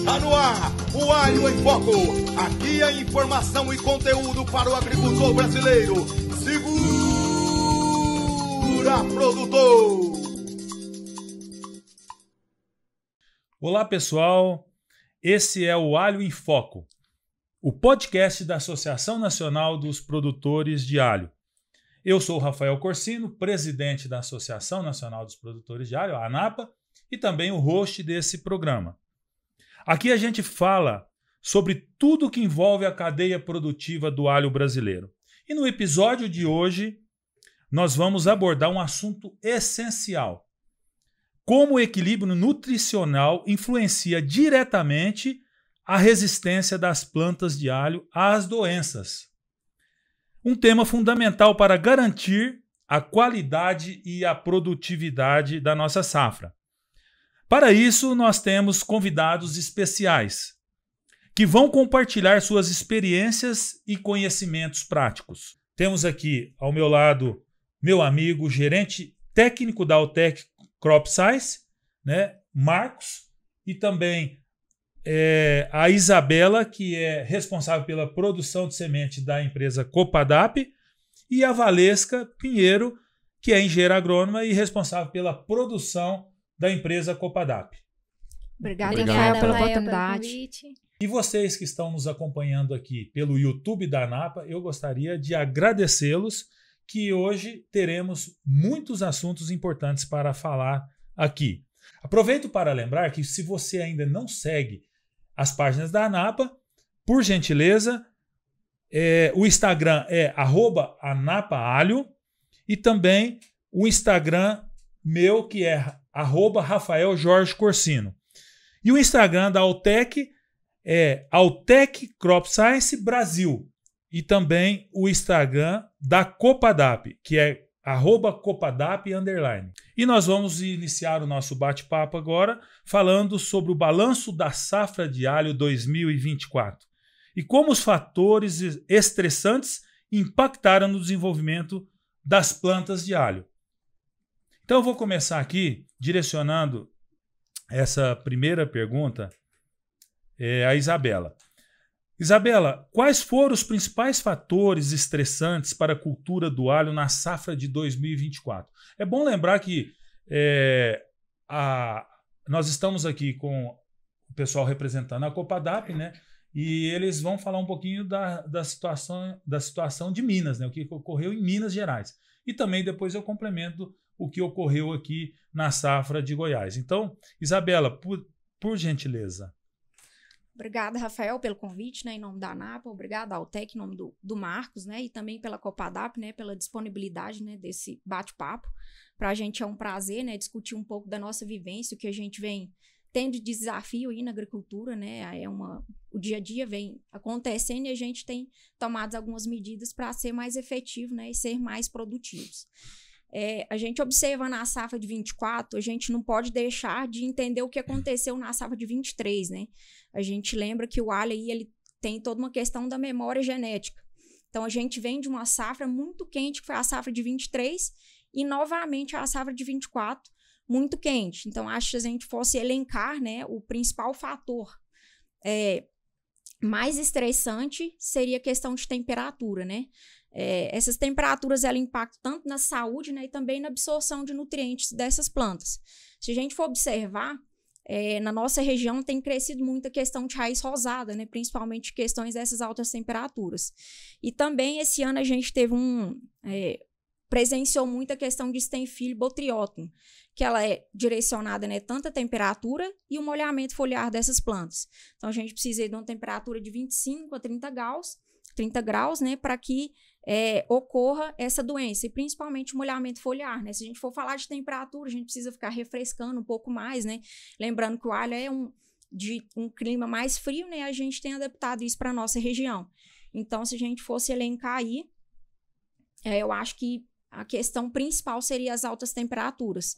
Está no ar, o Alho em Foco. Aqui é informação e conteúdo para o agricultor brasileiro. Segura, produtor! Olá, pessoal. Esse é o Alho em Foco, o podcast da Associação Nacional dos Produtores de Alho. Eu sou o Rafael Corsino, presidente da Associação Nacional dos Produtores de Alho, a ANAPA, e também o host desse programa. Aqui a gente fala sobre tudo que envolve a cadeia produtiva do alho brasileiro. E no episódio de hoje, nós vamos abordar um assunto essencial: como o equilíbrio nutricional influencia diretamente a resistência das plantas de alho às doenças. Um tema fundamental para garantir a qualidade e a produtividade da nossa safra. Para isso, nós temos convidados especiais que vão compartilhar suas experiências e conhecimentos práticos. Temos aqui ao meu lado meu amigo, gerente técnico da Altec Crop Science, Marcos, e também a Isabela, que é responsável pela produção de semente da empresa Copadap, e a Valesca Pinheiro, que é engenheira agrônoma e responsável pela produção da empresa Copadap. Obrigada, Rafael, pela oportunidade. E vocês que estão nos acompanhando aqui pelo YouTube da ANAPA, eu gostaria de agradecê-los, que hoje teremos muitos assuntos importantes para falar aqui. Aproveito para lembrar que, se você ainda não segue as páginas da ANAPA, por gentileza, o Instagram é @ANAPAalho, e também o Instagram meu, que é @Rafael Jorge Corsino. E o Instagram da Altec é Altec Crop Science Brasil. E também o Instagram da Copadap, que é @Copadap_. E nós vamos iniciar o nosso bate-papo agora falando sobre o balanço da safra de alho 2024 e como os fatores estressantes impactaram no desenvolvimento das plantas de alho. Então eu vou começar aqui direcionando essa primeira pergunta à Isabela. Isabela, quais foram os principais fatores estressantes para a cultura do alho na safra de 2024? É bom lembrar que nós estamos aqui com o pessoal representando a Copadap, e eles vão falar um pouquinho da situação de Minas, o que ocorreu em Minas Gerais. E também depois eu complemento o que ocorreu aqui na safra de Goiás. Então, Isabela, por gentileza. Obrigada, Rafael, pelo convite, em nome da ANAPA. Obrigada ao Altec, em nome do Marcos, e também pela Copadap, pela disponibilidade, desse bate-papo. Para a gente é um prazer, discutir um pouco da nossa vivência, o que a gente vem tendo de desafio aí na agricultura, o dia a dia vem acontecendo e a gente tem tomado algumas medidas para ser mais efetivo, e ser mais produtivos. A gente observa na safra de 24, a gente não pode deixar de entender o que aconteceu na safra de 23, A gente lembra que o alho aí, ele tem toda uma questão da memória genética. Então, a gente vem de uma safra muito quente, que foi a safra de 23, e novamente a safra de 24, muito quente. Então, acho que se a gente fosse elencar, o principal fator mais estressante seria a questão de temperatura, Essas temperaturas, ela impactam tanto na saúde, e também na absorção de nutrientes dessas plantas. Se a gente for observar, na nossa região tem crescido muito a questão de raiz rosada, principalmente questões dessas altas temperaturas. E também esse ano a gente teve presenciou muito a questão de Stenfilho botriotum, que ela é direcionada, tanto a temperatura e o molhamento foliar dessas plantas. Então a gente precisa de uma temperatura de 25 a 30 graus, para que ocorra essa doença, e principalmente o molhamento foliar, Se a gente for falar de temperatura, a gente precisa ficar refrescando um pouco mais, Lembrando que o alho é de um clima mais frio, A gente tem adaptado isso para a nossa região. Então, se a gente fosse elencar aí, eu acho que a questão principal seria as altas temperaturas.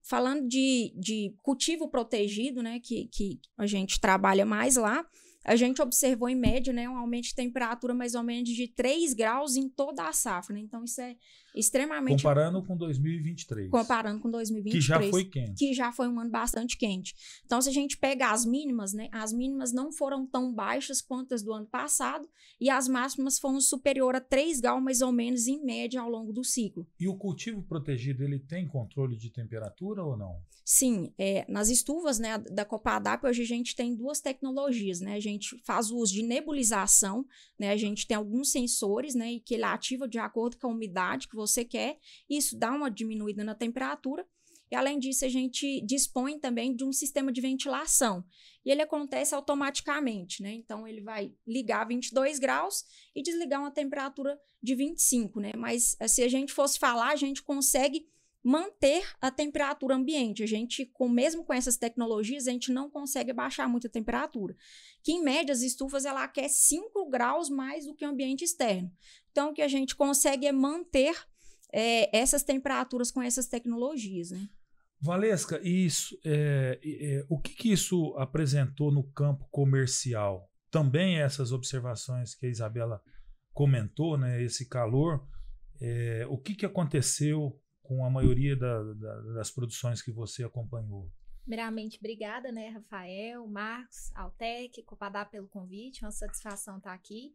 Falando de cultivo protegido, que a gente trabalha mais lá, a gente observou em média, um aumento de temperatura mais ou menos de 3 graus em toda a safra, Então, isso é Extremamente. Comparando com 2023. Comparando com 2023. Que já foi quente. Que já foi um ano bastante quente. Então, se a gente pega as mínimas, né? As mínimas não foram tão baixas quanto as do ano passado e as máximas foram superior a 3 graus, mais ou menos, em média, ao longo do ciclo. E o cultivo protegido, ele tem controle de temperatura ou não? Sim, nas estufas, né, da Copadap, hoje a gente tem 2 tecnologias, né? A gente faz o uso de nebulização, né? A gente tem alguns sensores, né, e que ele ativa de acordo com a umidade que você quer. Isso dá uma diminuída na temperatura. E, além disso, a gente dispõe também de um sistema de ventilação. E ele acontece automaticamente, né? Então, ele vai ligar a 22 graus e desligar uma temperatura de 25, né? Mas, se a gente fosse falar, a gente consegue manter a temperatura ambiente. A gente, mesmo com essas tecnologias, a gente não consegue baixar muito a temperatura. Que, em média, as estufas, ela quer 5 graus mais do que o ambiente externo. Então, o que a gente consegue é manter essas temperaturas com essas tecnologias, né? Valesca, isso, o que isso apresentou no campo comercial? Também essas observações que a Isabela comentou, né, esse calor, o que aconteceu com a maioria das produções que você acompanhou? Primeiramente, obrigada, né, Rafael, Marcos, Altec, Copadap pelo convite, uma satisfação estar aqui.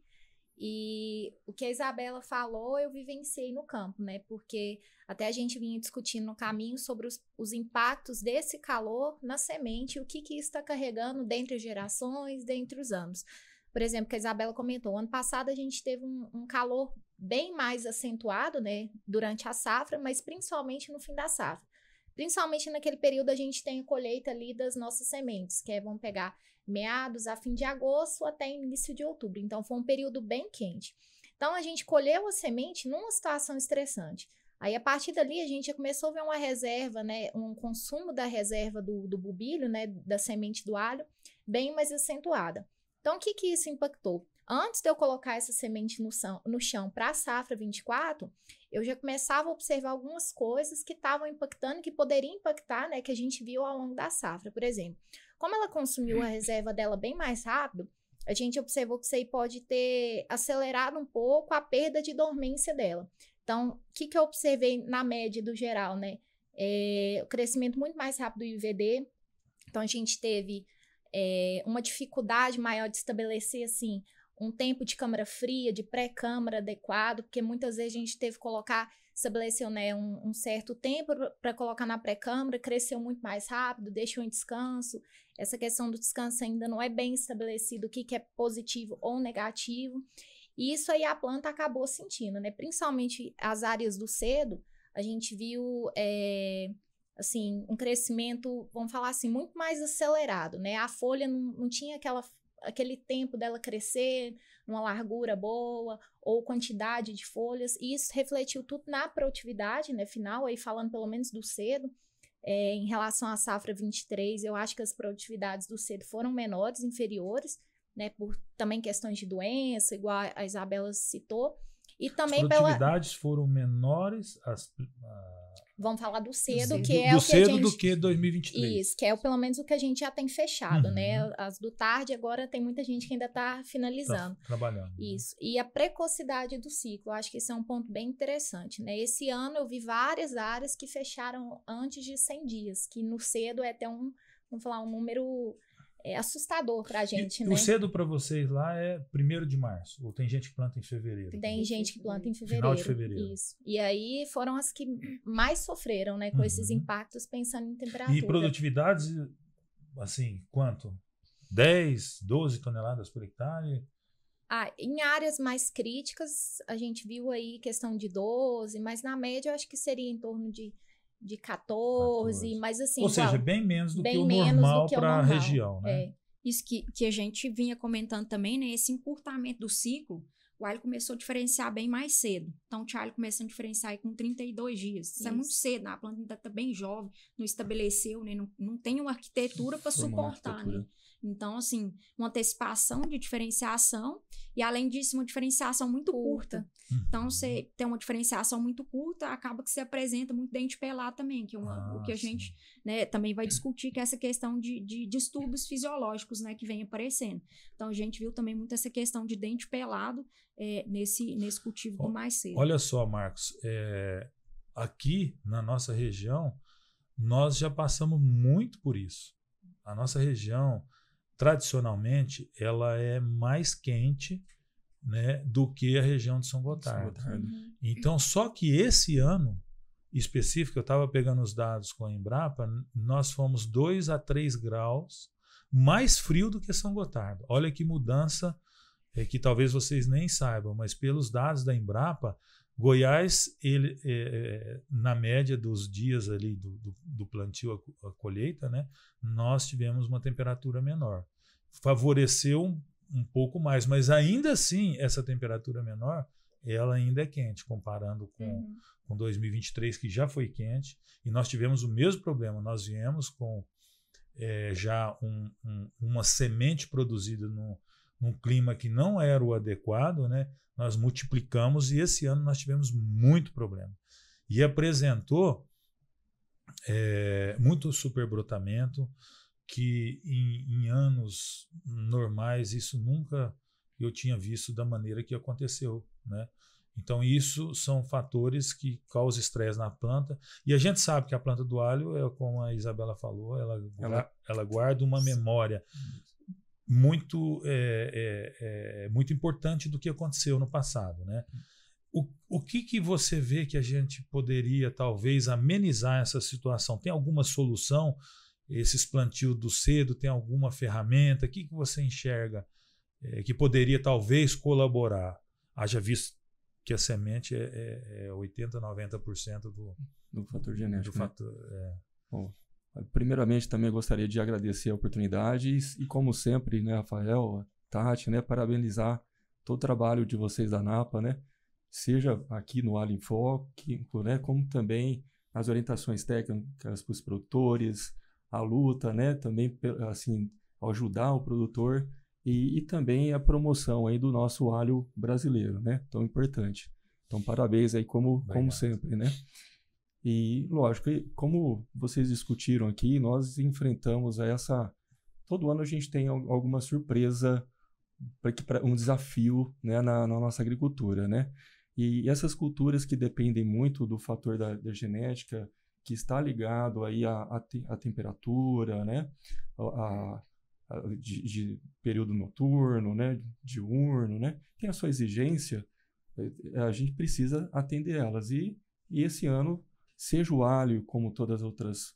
E o que a Isabela falou, eu vivenciei no campo, né? Porque até a gente vinha discutindo no caminho sobre os impactos desse calor na semente, o que isso está carregando dentre as gerações, dentre os anos. Por exemplo, que a Isabela comentou, ano passado a gente teve um calor bem mais acentuado, né? Durante a safra, mas principalmente no fim da safra. Principalmente naquele período a gente tem a colheita ali das nossas sementes, que vamos pegar meados a fim de agosto até início de outubro. Então, foi um período bem quente. Então, a gente colheu a semente numa situação estressante. Aí, a partir dali, a gente já começou a ver uma reserva, né, um consumo da reserva do bulbilho, né, da semente do alho, bem mais acentuada. Então, o que isso impactou? Antes de eu colocar essa semente no chão para a safra 24, eu já começava a observar algumas coisas que estavam impactando, que poderiam impactar, né, que a gente viu ao longo da safra. Por exemplo, como ela consumiu a reserva dela bem mais rápido, a gente observou que isso aí pode ter acelerado um pouco a perda de dormência dela. Então, o que eu observei na média do geral, né? O crescimento muito mais rápido do IVD. Então, a gente teve uma dificuldade maior de estabelecer, assim, um tempo de câmara fria, de pré-câmara adequado, porque muitas vezes a gente teve que estabeleceu, né, um certo tempo para colocar na pré-câmara, cresceu muito mais rápido, deixou em descanso. Essa questão do descanso ainda não é bem estabelecido, o que é positivo ou negativo. E isso aí a planta acabou sentindo, né? Principalmente as áreas do cedo, a gente viu, assim, um crescimento, vamos falar assim, muito mais acelerado, né? A folha não tinha aquele tempo dela crescer numa largura boa ou quantidade de folhas, e isso refletiu tudo na produtividade, né, final, aí falando pelo menos do cedo. Em relação à safra 23, eu acho que as produtividades do cedo foram menores, inferiores, né, por também questões de doença, igual a Isabela citou, e também as produtividades foram menores, vamos falar do cedo, que é o que a gente... do que 2023. Isso, que é pelo menos o que a gente já tem fechado, né? As do tarde, agora tem muita gente que ainda está finalizando. Tá trabalhando. Isso. E a precocidade do ciclo, eu acho que esse é um ponto bem interessante, né? Esse ano eu vi várias áreas que fecharam antes de 100 dias, que no cedo é até vamos falar, um número... assustador pra gente, né? O cedo para vocês lá é 1º de março? Ou tem gente que planta em fevereiro? Tem gente que planta em fevereiro. Final de fevereiro. Isso. E aí foram as que mais sofreram, né? Com esses impactos, pensando em temperatura. E produtividades, assim, quanto? 10, 12 toneladas por hectare? Em áreas mais críticas, a gente viu aí questão de 12, mas na média eu acho que seria em torno de 14, mas assim... Ou seja, bem menos do que o normal para a região, né? Isso que a gente vinha comentando também, né? Esse encurtamento do ciclo, o alho começou a diferenciar bem mais cedo. Então, o alho começou a diferenciar aí com 32 dias. Isso é muito cedo, né? A planta ainda está bem jovem, não estabeleceu, né? Não tem uma arquitetura para suportar, né? Então, assim, uma antecipação de diferenciação e, além disso, uma diferenciação muito curta. Então, você tem uma diferenciação muito curta, acaba que se apresenta muito dente pelado também, que é o que a gente, né, também vai discutir, que é essa questão de distúrbios fisiológicos, né, que vem aparecendo. Então, a gente viu também muito essa questão de dente pelado nesse cultivo do mais cedo. Olha só, Marcos, aqui na nossa região, nós já passamos muito por isso. A nossa região, tradicionalmente, ela é mais quente, né, do que a região de São Gotardo. Então, só que esse ano específico, eu estava pegando os dados com a Embrapa, nós fomos 2 a 3 graus mais frio do que São Gotardo. Olha que mudança, que talvez vocês nem saibam, mas pelos dados da Embrapa, Goiás, ele, na média dos dias ali do plantio à colheita, né, nós tivemos uma temperatura menor. Favoreceu um pouco mais, mas ainda assim, essa temperatura menor, ela ainda é quente, comparando com 2023, que já foi quente, e nós tivemos o mesmo problema. Nós viemos com já uma semente produzida num clima que não era o adequado, né? Nós multiplicamos e esse ano nós tivemos muito problema. E apresentou muito superbrotamento, que em anos normais isso nunca eu tinha visto da maneira que aconteceu, né? Então isso são fatores que causam estresse na planta, e a gente sabe que a planta do alho, como a Isabela falou, ela guarda uma memória muito importante do que aconteceu no passado, né? O que você vê que a gente poderia talvez amenizar essa situação? Tem alguma solução? Esses plantios do cedo, tem alguma ferramenta? O que você enxerga que poderia talvez colaborar? Haja visto que a semente é 80%, 90% do fator genético. Bom, primeiramente, também gostaria de agradecer a oportunidade e como sempre, né, Rafael, Tati, né, parabenizar todo o trabalho de vocês da Napa, né, seja aqui no Alho em Foco, né, como também as orientações técnicas para os produtores, a luta, né, também assim, ajudar o produtor e também a promoção aí do nosso alho brasileiro, né, tão importante. Então, parabéns aí como sempre, né. E, lógico, como vocês discutiram aqui, nós enfrentamos todo ano a gente tem alguma surpresa, um desafio, né, na nossa agricultura, né? E essas culturas que dependem muito do fator da genética, que está ligado aí à temperatura, né? De período noturno, né? Diurno, né? Tem a sua exigência, a gente precisa atender elas. E esse ano, seja o alho como todas as outras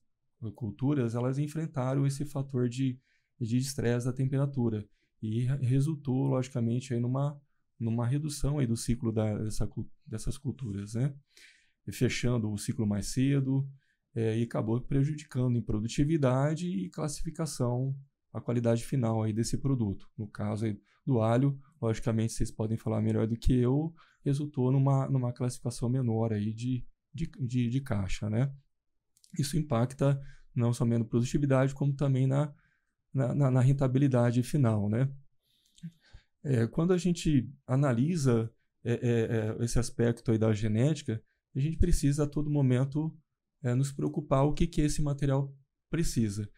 culturas, elas enfrentaram esse fator de estresse da temperatura e resultou, logicamente, aí numa redução aí do ciclo dessas culturas, né? E fechando o ciclo mais cedo e acabou prejudicando em produtividade e classificação, a qualidade final aí desse produto. No caso aí do alho, logicamente, vocês podem falar melhor do que eu, resultou numa classificação menor aí de caixa, né? Isso impacta não somente na produtividade, como também na rentabilidade final, né? Quando a gente analisa esse aspecto aí da genética, a gente precisa a todo momento nos preocupar o que esse material precisa.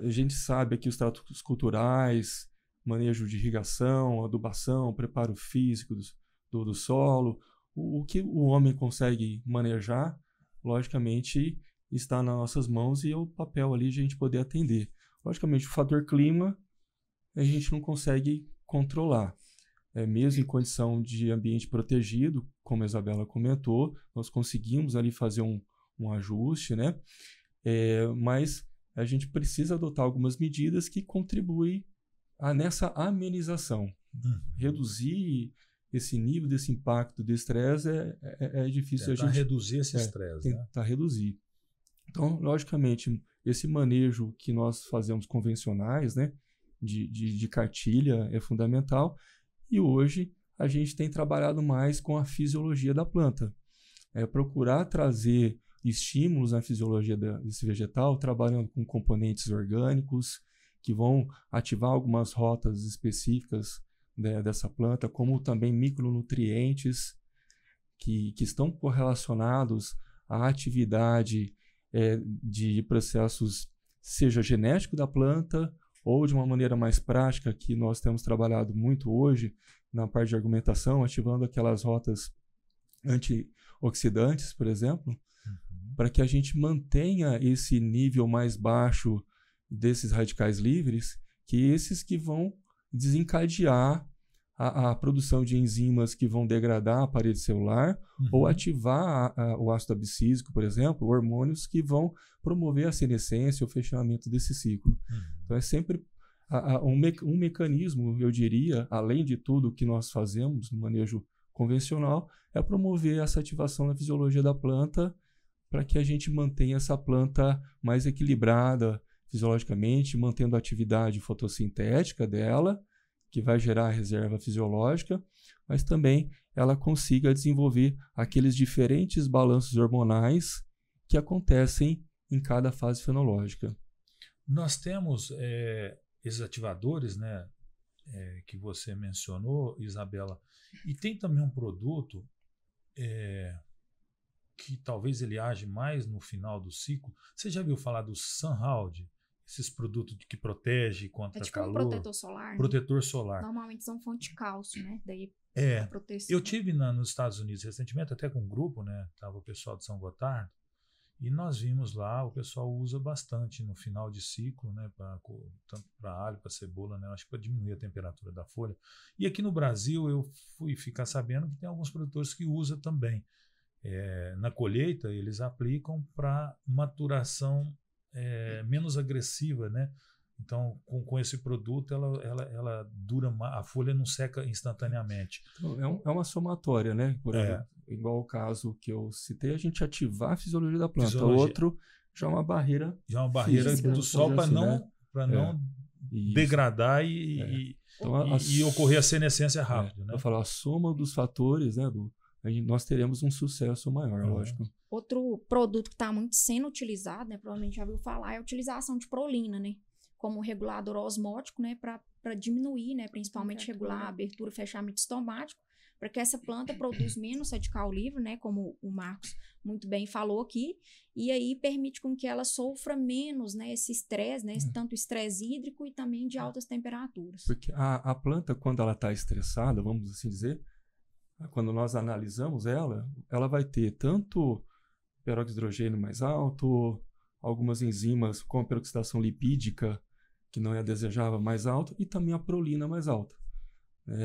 A gente sabe aqui os tratos culturais, manejo de irrigação, adubação, preparo físico do solo. O que o homem consegue manejar, logicamente, está nas nossas mãos e é o papel ali de a gente poder atender. Logicamente, o fator clima a gente não consegue controlar. Mesmo em condição de ambiente protegido, como a Isabela comentou, nós conseguimos ali fazer um ajuste, né? Mas a gente precisa adotar algumas medidas que contribuem nessa amenização. Reduzir esse nível desse impacto de estresse é difícil a gente reduzir esse estresse, tentar reduzir. Então, logicamente, esse manejo que nós fazemos convencionais, né, de cartilha é fundamental, e hoje a gente tem trabalhado mais com a fisiologia da planta. Procurar trazer estímulos na fisiologia desse vegetal, trabalhando com componentes orgânicos que vão ativar algumas rotas específicas dessa planta, como também micronutrientes que estão correlacionados à atividade de processos, seja genético da planta ou de uma maneira mais prática, que nós temos trabalhado muito hoje na parte de argumentação, ativando aquelas rotas antioxidantes, por exemplo, para que a gente mantenha esse nível mais baixo desses radicais livres, que esses que vão desencadear a produção de enzimas que vão degradar a parede celular ou ativar o ácido abscísico, por exemplo, hormônios que vão promover a senescência, o fechamento desse ciclo. Então é sempre um mecanismo, eu diria, além de tudo que nós fazemos no manejo convencional, é promover essa ativação na fisiologia da planta para que a gente mantenha essa planta mais equilibrada fisiologicamente, mantendo a atividade fotossintética dela, que vai gerar a reserva fisiológica, mas também ela consiga desenvolver aqueles diferentes balanços hormonais que acontecem em cada fase fenológica. Nós temos esses ativadores, né, que você mencionou, Isabela, e tem também um produto que talvez ele age mais no final do ciclo. Você já viu falar do Sunhold? Esses produtos que protegem contra calor. Um protetor solar. Protetor solar. Normalmente são fonte de cálcio, né? Daí proteção. Eu tive nos Estados Unidos recentemente, até com um grupo, né? Tava o pessoal de São Gotardo, e nós vimos lá, o pessoal usa bastante no final de ciclo, né? Tanto para alho, para cebola, né? Acho que para diminuir a temperatura da folha. E aqui no Brasil eu fui ficar sabendo que tem alguns produtores que usam também. Na colheita, eles aplicam para maturação menos agressiva, né? Então, com esse produto, ela dura, a folha não seca instantaneamente. Então, é uma somatória, né? Por exemplo, igual o caso que eu citei, a gente ativar a fisiologia da planta. Outro já é uma barreira. Já é uma barreira do sol para não degradar e ocorrer a senescência rápido, né? Eu falo, a soma dos fatores, né? Nós teremos um sucesso maior, lógico. Outro produto que está muito sendo utilizado, né, provavelmente já ouviu falar, é a utilização de prolina, né, como regulador osmótico, né, para diminuir, né, principalmente regular a abertura e fechamento estomático, para que essa planta produza menos radical livre, né, como o Marcos muito bem falou aqui, e aí permite com que ela sofra menos, né, esse estresse, né, tanto estresse hídrico e também de altas temperaturas. Porque a planta, quando ela está estressada, vamos assim dizer, quando nós analisamos ela vai ter tanto peróxido de hidrogênio mais alto, algumas enzimas com a peroxidação lipídica, que não é desejável, mais alto, e também a prolina mais alta.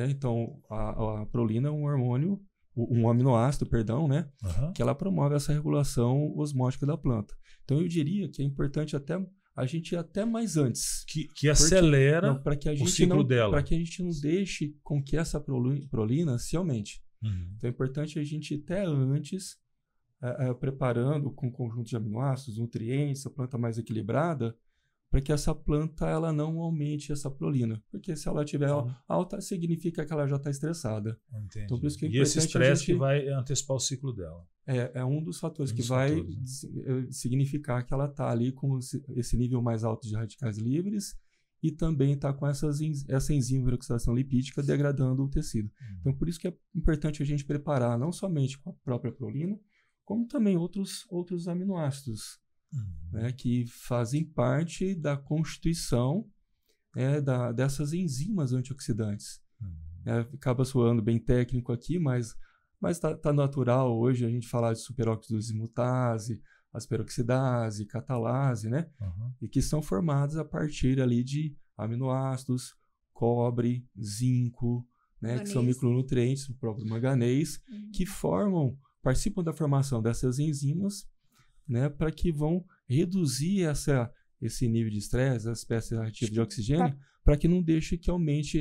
Então, a prolina é um hormônio, um aminoácido, perdão, né? Que ela promove essa regulação osmótica da planta. Então, eu diria que é importante a gente ir até mais antes. Que acelera o ciclo dela. Para que a gente não deixe com que essa prolina se aumente. Então, é importante a gente ir até antes, preparando com conjunto de aminoácidos, nutrientes, a planta mais equilibrada, para que essa planta ela não aumente essa prolina. Porque se ela estiver alta, significa que ela já está estressada. Entendi. Então, por isso que é e esse estresse que vai antecipar o ciclo dela. É um dos fatores que vai significar que ela está ali com esse nível mais alto de radicais livres e também está com essa enzima de oxidação lipídica degradando o tecido. Então, por isso que é importante a gente preparar não somente com a própria prolina, como também outros aminoácidos, né, que fazem parte da constituição dessas enzimas antioxidantes. Acaba soando bem técnico aqui, mas está natural hoje a gente falar de superóxido de dismutase, asperoxidase, catalase, né? E que são formadas a partir ali de aminoácidos, cobre, zinco, né? Que são micronutrientes, o próprio manganês, que participam da formação dessas enzimas, né? Para que vão reduzir esse nível de estresse, a espécie ativa de oxigênio, para que não deixe que aumente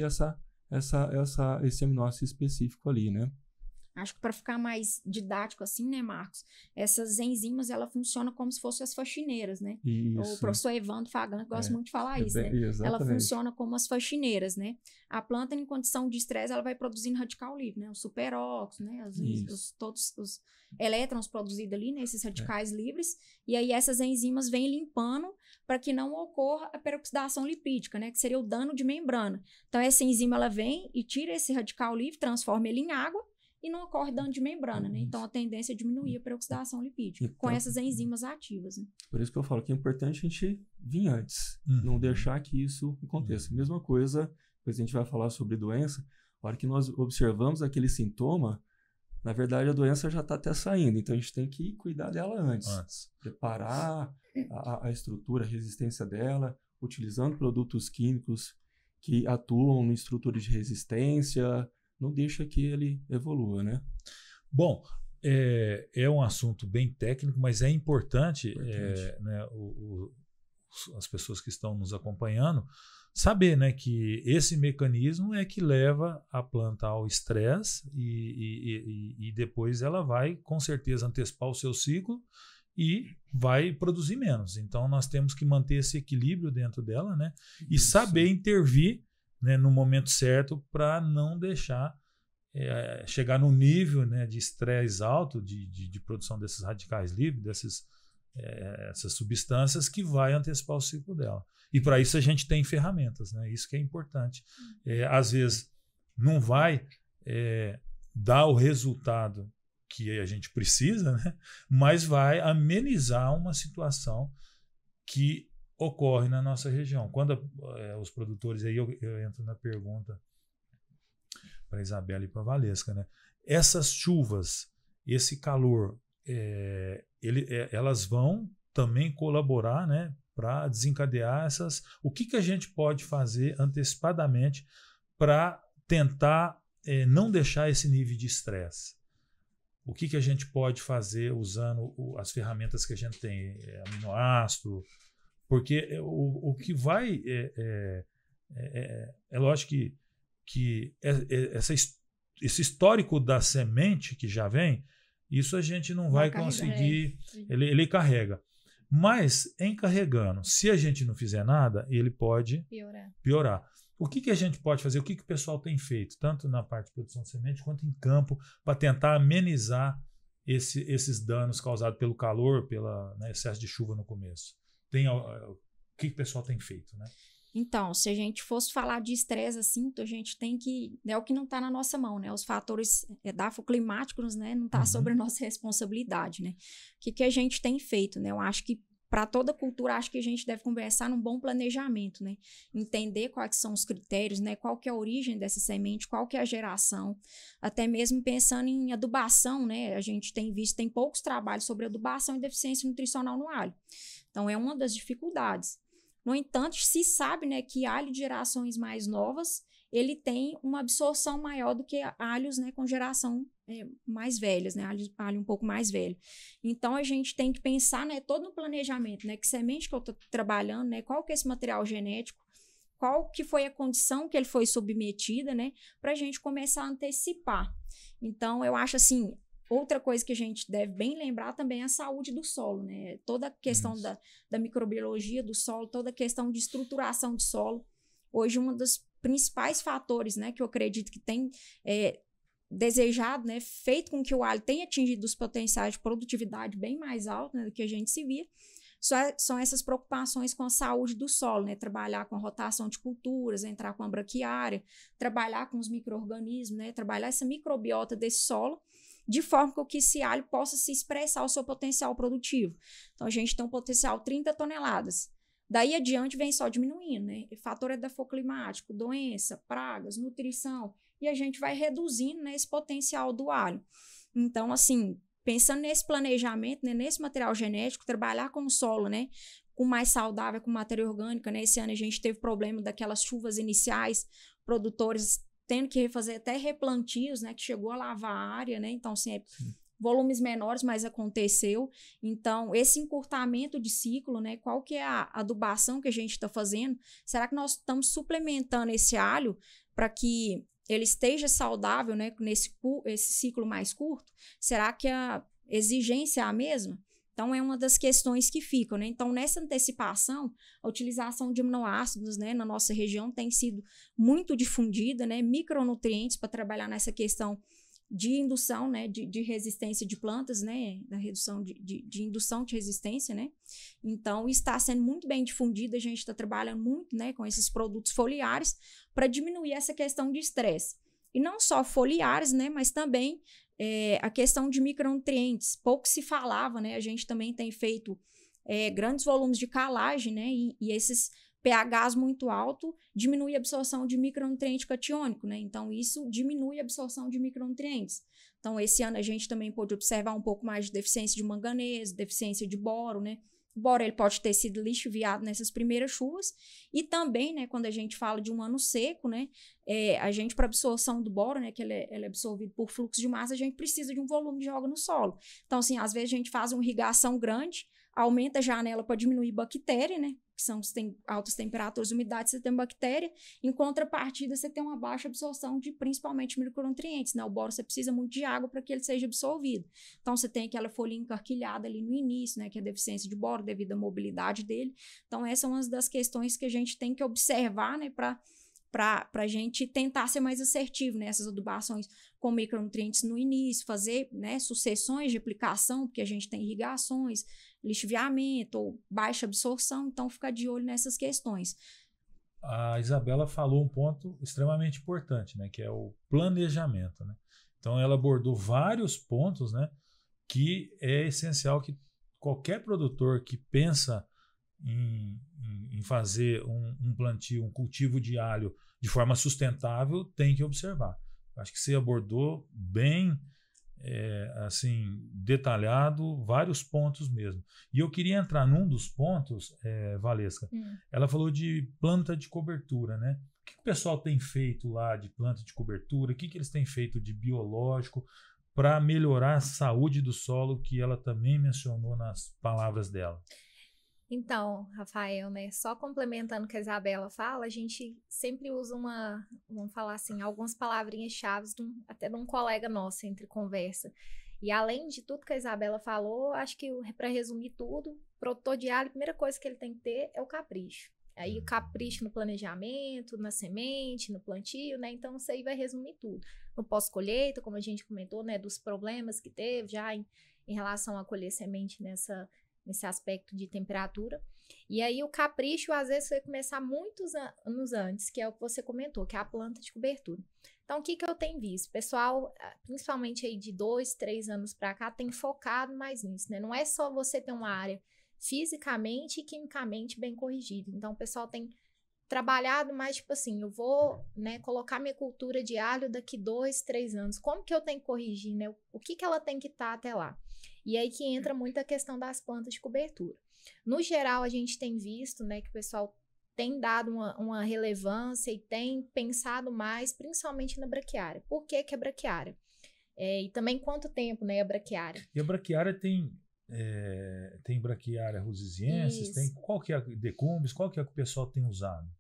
esse aminoácido específico ali, né? Acho que para ficar mais didático assim, né, Marcos? Essas enzimas, ela funciona como se fossem as faxineiras, né? Isso. O professor Evandro Fagan gosta muito de falar isso, né? Exatamente. Ela funciona como as faxineiras, né? A planta, em condição de estresse, ela vai produzindo radical livre, né? Os superóxidos, né? Todos os elétrons produzidos ali, né? Esses radicais livres. E aí essas enzimas vêm limpando para que não ocorra a peroxidação lipídica, né? Que seria o dano de membrana. Então, essa enzima, ela vem e tira esse radical livre, transforma ele em água, e não ocorre dano de membrana, né? Então, a tendência é diminuir a peroxidação lipídica com essas enzimas ativas, né? Por isso que eu falo que é importante a gente vir antes, não deixar que isso aconteça. Mesma coisa, depois a gente vai falar sobre doença, a hora que nós observamos aquele sintoma, na verdade a doença já está até saindo, então a gente tem que cuidar dela antes. Preparar a estrutura, a resistência dela, utilizando produtos químicos que atuam em estruturas de resistência, não deixa que ele evolua, né? Bom, é um assunto bem técnico, mas é importante né, as pessoas que estão nos acompanhando saber, né, que esse mecanismo é que leva a planta ao estresse e depois ela vai, com certeza, antecipar o seu ciclo e vai produzir menos. Então, nós temos que manter esse equilíbrio dentro dela, né, e saber intervir, né, no momento certo para não deixar chegar no nível, né, de estresse alto, de produção desses radicais livres, essas substâncias que vai antecipar o ciclo dela. E para isso a gente tem ferramentas, né? Isso que é importante. Às vezes não vai dar o resultado que a gente precisa, né? Mas vai amenizar uma situação que ocorre na nossa região. Quando os produtores, aí eu entro na pergunta para a Isabela e para a Valesca, né? Essas chuvas, esse calor, elas vão também colaborar, né, para desencadear o que a gente pode fazer antecipadamente para tentar não deixar esse nível de estresse. O que a gente pode fazer usando as ferramentas que a gente tem, aminoácido, porque o que vai é lógico que esse histórico da semente que já vem, isso a gente não vai conseguir, ele carrega. Mas, em carregando, se a gente não fizer nada, ele pode piorar. O que a gente pode fazer? O que o pessoal tem feito, tanto na parte de produção de semente quanto em campo, para tentar amenizar esses danos causados pelo calor, pelo excesso de chuva no começo? O que o pessoal tem feito, né? Então, se a gente fosse falar de estresse assim, a gente tem que... É o que não está na nossa mão, né? Os fatores edafoclimáticos, né? Não está sobre a nossa responsabilidade, né? O que a gente tem feito, né? Eu acho que para toda cultura, acho que a gente deve conversar num bom planejamento, né? Entender quais são os critérios, né? Qual que é a origem dessa semente, qual que é a geração. Até mesmo pensando em adubação, né? A gente tem visto, tem poucos trabalhos sobre adubação e deficiência nutricional no alho. Então, é uma das dificuldades. No entanto, se sabe, né, que alho de gerações mais novas, ele tem uma absorção maior do que alhos, né, com geração mais velhas, né, alho um pouco mais velho. Então, a gente tem que pensar, né, todo no planejamento, né, que semente que eu estou trabalhando, né, qual que é esse material genético, qual que foi a condição que ele foi submetida, né, para a gente começar a antecipar. Então, eu acho assim... Outra coisa que a gente deve bem lembrar também é a saúde do solo, né? Toda a questão da microbiologia do solo, toda a questão de estruturação de solo. Hoje, um dos principais fatores, né, que eu acredito que tem desejado, né, feito com que o alho tenha atingido os potenciais de produtividade bem mais altos, né, do que a gente se via, são essas preocupações com a saúde do solo, né? Trabalhar com a rotação de culturas, entrar com a braquiária, trabalhar com os micro-organismos, né? Trabalhar essa microbiota desse solo, de forma que esse alho possa se expressar o seu potencial produtivo. Então, a gente tem um potencial 30 toneladas. Daí adiante vem só diminuindo, né? Fator edafoclimático, doença, pragas, nutrição, e a gente vai reduzindo, né, esse potencial do alho. Então, assim, pensando nesse planejamento, né, nesse material genético, trabalhar com o solo, né, com mais saudável, com matéria orgânica, né? Esse ano a gente teve problema daquelas chuvas iniciais, produtores tendo que refazer até replantios, né, que chegou a lavar a área, né, então, assim, volumes menores, mas aconteceu. Então, esse encurtamento de ciclo, né, qual que é a adubação que a gente está fazendo? Será que nós estamos suplementando esse alho para que ele esteja saudável, né, esse ciclo mais curto, será que a exigência é a mesma? Então, é uma das questões que ficam, né? Então, nessa antecipação, a utilização de aminoácidos, né, na nossa região tem sido muito difundida, né? Micronutrientes para trabalhar nessa questão de indução, né, de resistência de plantas, né, da redução de indução de resistência, né? Então, está sendo muito bem difundido, a gente está trabalhando muito, né, com esses produtos foliares para diminuir essa questão de estresse. E não só foliares, né, mas também a questão de micronutrientes. Pouco se falava, né? A gente também tem feito grandes volumes de calagem, né? E esses pHs muito altos diminui a absorção de micronutriente catiônico, né? Então, isso diminui a absorção de micronutrientes. Então, esse ano a gente também pôde observar um pouco mais de deficiência de manganês, deficiência de boro, né? O boro ele pode ter sido lixiviado nessas primeiras chuvas e também, né, quando a gente fala de um ano seco, né, a gente para absorção do boro, né, que ele é absorvido por fluxo de massa, a gente precisa de um volume de água no solo. Então, assim, às vezes a gente faz uma irrigação grande, aumenta a janela para diminuir bactéria, né, que são tem altas temperaturas, umidade, você tem bactéria. Em contrapartida, você tem uma baixa absorção de principalmente micronutrientes, né? O boro você precisa muito de água para que ele seja absorvido. Então, você tem aquela folhinha encarquilhada ali no início, né? Que é a deficiência de boro devido à mobilidade dele. Então, essa é uma das questões que a gente tem que observar, né? Para a gente tentar ser mais assertivo nessas adubações com micronutrientes no início, fazer, né, sucessões de aplicação, porque a gente tem irrigações, lixiviamento ou baixa absorção, então ficar de olho nessas questões. A Isabela falou um ponto extremamente importante, né, que é o planejamento, né? Então ela abordou vários pontos, né, que é essencial que qualquer produtor que pensa em fazer um plantio, um cultivo de alho de forma sustentável tem que observar. Acho que você abordou bem, assim, detalhado, vários pontos mesmo. E eu queria entrar num dos pontos, Valesca. Ela falou de planta de cobertura, né? O que o pessoal tem feito lá de planta de cobertura? O que eles têm feito de biológico para melhorar a saúde do solo, que ela também mencionou nas palavras dela? Então, Rafael, né, só complementando o que a Isabela fala, a gente sempre usa vamos falar assim, algumas palavrinhas-chave até de um colega nosso entre conversa. E além de tudo que a Isabela falou, acho que para resumir tudo, produtor de alho, a primeira coisa que ele tem que ter é o capricho. Aí o capricho no planejamento, na semente, no plantio, né? Então isso aí vai resumir tudo. No pós-colheita, como a gente comentou, né, dos problemas que teve já em relação a colher semente nesse aspecto de temperatura. E aí o capricho, às vezes, vai começar muitos anos antes, que é o que você comentou, que é a planta de cobertura. Então, o que eu tenho visto? O pessoal, principalmente aí de 2, 3 anos para cá, tem focado mais nisso, né? Não é só você ter uma área fisicamente e quimicamente bem corrigida. Então, o pessoal tem trabalhado mais, tipo assim, eu vou, né, colocar minha cultura de alho daqui 2, 3 anos. Como que eu tenho que corrigir, né? O que ela tem que estar até lá? E aí que entra muito a questão das plantas de cobertura. No geral, a gente tem visto, né, que o pessoal tem dado uma relevância e tem pensado mais, principalmente na braquiária. Por que é braquiária? E também quanto tempo, né, a braquiária? E a braquiária tem braquiária rusiziensis, tem qual que é a decumbens, qual que é que o pessoal tem usado?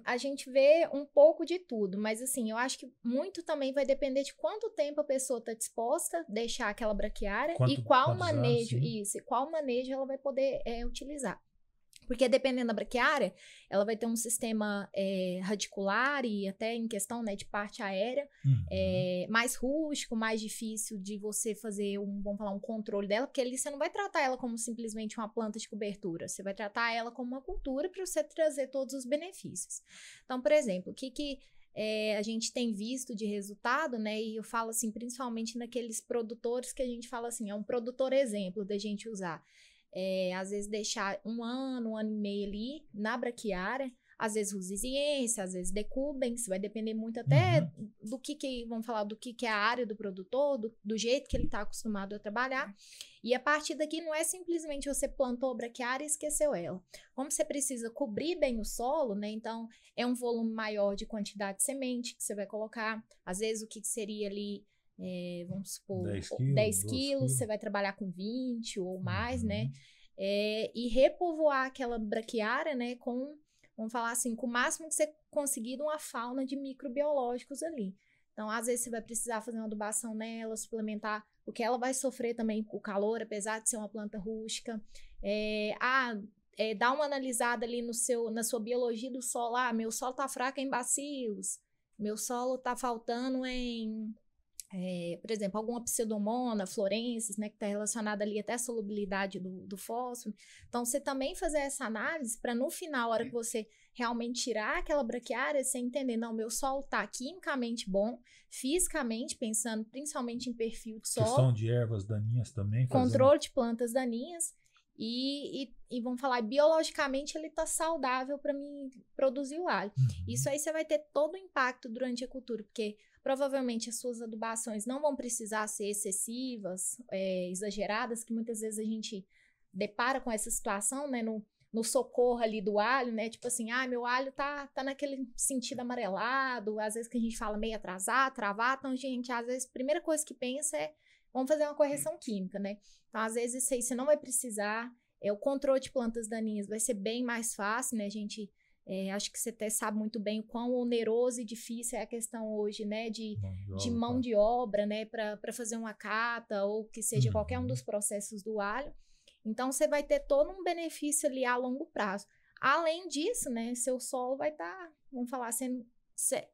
A gente vê um pouco de tudo, mas assim, eu acho que muito também vai depender de quanto tempo a pessoa está disposta a deixar aquela braquiária e qual manejo, qual manejo ela vai poder utilizar. Porque dependendo da braquiária, ela vai ter um sistema radicular e até em questão, né, de parte aérea, mais rústico, mais difícil de você fazer vamos falar, um controle dela, porque ali você não vai tratar ela como simplesmente uma planta de cobertura, você vai tratar ela como uma cultura para você trazer todos os benefícios. Então, por exemplo, o que a gente tem visto de resultado, né, e eu falo assim, principalmente naqueles produtores que a gente fala assim, é um produtor exemplo da gente usar. Às vezes deixar um ano e meio ali na braquiária, às vezes rusiziense, às vezes decumbens, vai depender muito até do que vamos falar, do que é a área do produtor, do jeito que ele está acostumado a trabalhar. E a partir daqui não é simplesmente você plantou a braquiária e esqueceu ela. Como você precisa cobrir bem o solo, né? Então é um volume maior de quantidade de semente que você vai colocar. Às vezes o que seria ali, vamos supor, 10 quilos, você vai trabalhar com 20 ou mais, né? E repovoar aquela braquiária, né, com vamos falar assim, com o máximo que você conseguir de uma fauna de microbiológicos ali. Então, às vezes, você vai precisar fazer uma adubação nela, suplementar, porque ela vai sofrer também com o calor, apesar de ser uma planta rústica. Dá uma analisada ali na sua biologia do solo. Meu solo está fraco em bacilos, meu solo está faltando em, por exemplo, alguma pseudomonas, florensis, né, que está relacionada ali até à solubilidade do fósforo. Então, você também fazer essa análise para no final, a hora que você realmente tirar aquela braquiária, você entender, não, meu solo está quimicamente bom, fisicamente, pensando principalmente em perfil de solo. Questão de ervas daninhas também. Controle de plantas daninhas. E vamos falar, biologicamente ele está saudável para mim produzir o alho. Isso aí você vai ter todo o impacto durante a cultura, porque provavelmente as suas adubações não vão precisar ser excessivas, exageradas, que muitas vezes a gente depara com essa situação, né, no socorro ali do alho, né, tipo assim, meu alho tá naquele sentido amarelado, às vezes que a gente fala meio atrasado, travado, então a gente, às vezes, a primeira coisa que pensa é, vamos fazer uma correção química, né? Então, às vezes, isso aí você não vai precisar. O controle de plantas daninhas vai ser bem mais fácil, né? A gente, acho que você até sabe muito bem o quão oneroso e difícil é a questão hoje, né? De mão de obra, né? Para fazer uma cata ou que seja qualquer um dos processos do alho. Então, você vai ter todo um benefício ali a longo prazo. Além disso, né? Seu solo vai estar, vamos falar, sendo,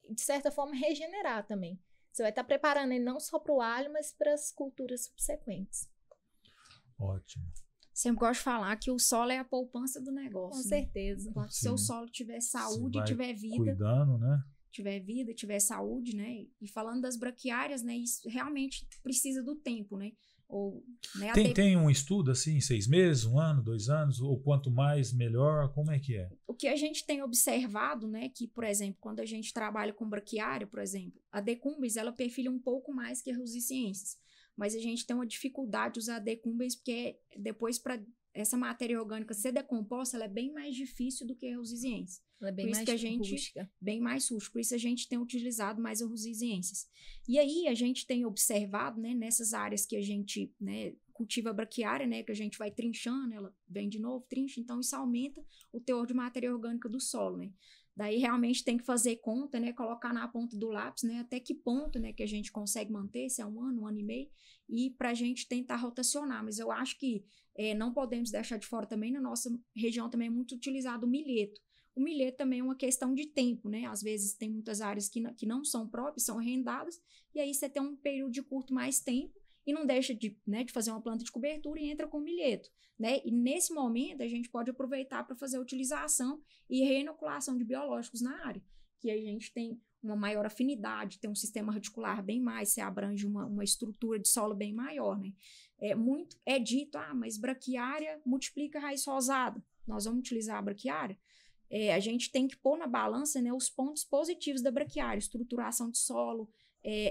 de certa forma, regenerar também. Você vai estar preparando ele não só para o alho, mas para as culturas subsequentes. Ótimo. Sempre gosto de falar que o solo é a poupança do negócio. Com certeza. Enquanto seu solo tiver saúde, tiver vida. Cuidando, né? Tiver vida, tiver saúde, né? E falando das braquiárias, né? Isso realmente precisa do tempo, né? Ou, né, tem um estudo assim, 6 meses, 1 ano, 2 anos, ou quanto mais, melhor? Como é que é? O que a gente tem observado, né, que, por exemplo, quando a gente trabalha com braquiária, por exemplo, a decumbens, ela perfila um pouco mais que a rusiciensis, mas a gente tem uma dificuldade de usar a decumbens porque depois, para essa matéria orgânica ser decomposta, ela é bem mais difícil do que a rusiciensis. Ela é bem mais rústica. Bem mais rústica. Por isso a gente tem utilizado mais a rusiciensis. E aí a gente tem observado, né, nessas áreas que a gente, né, cultiva a braquiária, né, que a gente vai trinchando, ela vem de novo, trincha, então isso aumenta o teor de matéria orgânica do solo, né. Daí realmente tem que fazer conta, né, colocar na ponta do lápis, né, até que ponto, né, que a gente consegue manter, se é 1 ano, 1 ano e meio, e para a gente tentar rotacionar. Mas eu acho que não podemos deixar de fora também, na nossa região também é muito utilizado o milheto. O milheto também é uma questão de tempo, né? Às vezes tem muitas áreas que não são próprias, são arrendadas, e aí você tem um período de curto mais tempo e não deixa de fazer uma planta de cobertura e entra com milheto, né? E nesse momento a gente pode aproveitar para fazer a utilização e reinoculação de biológicos na área, que a gente tem uma maior afinidade, tem um sistema radicular bem mais, você abrange uma estrutura de solo bem maior, né? É dito, mas braquiária multiplica raiz rosada. Nós vamos utilizar a braquiária? A gente tem que pôr na balança, né, os pontos positivos da braquiária, estruturação de solo.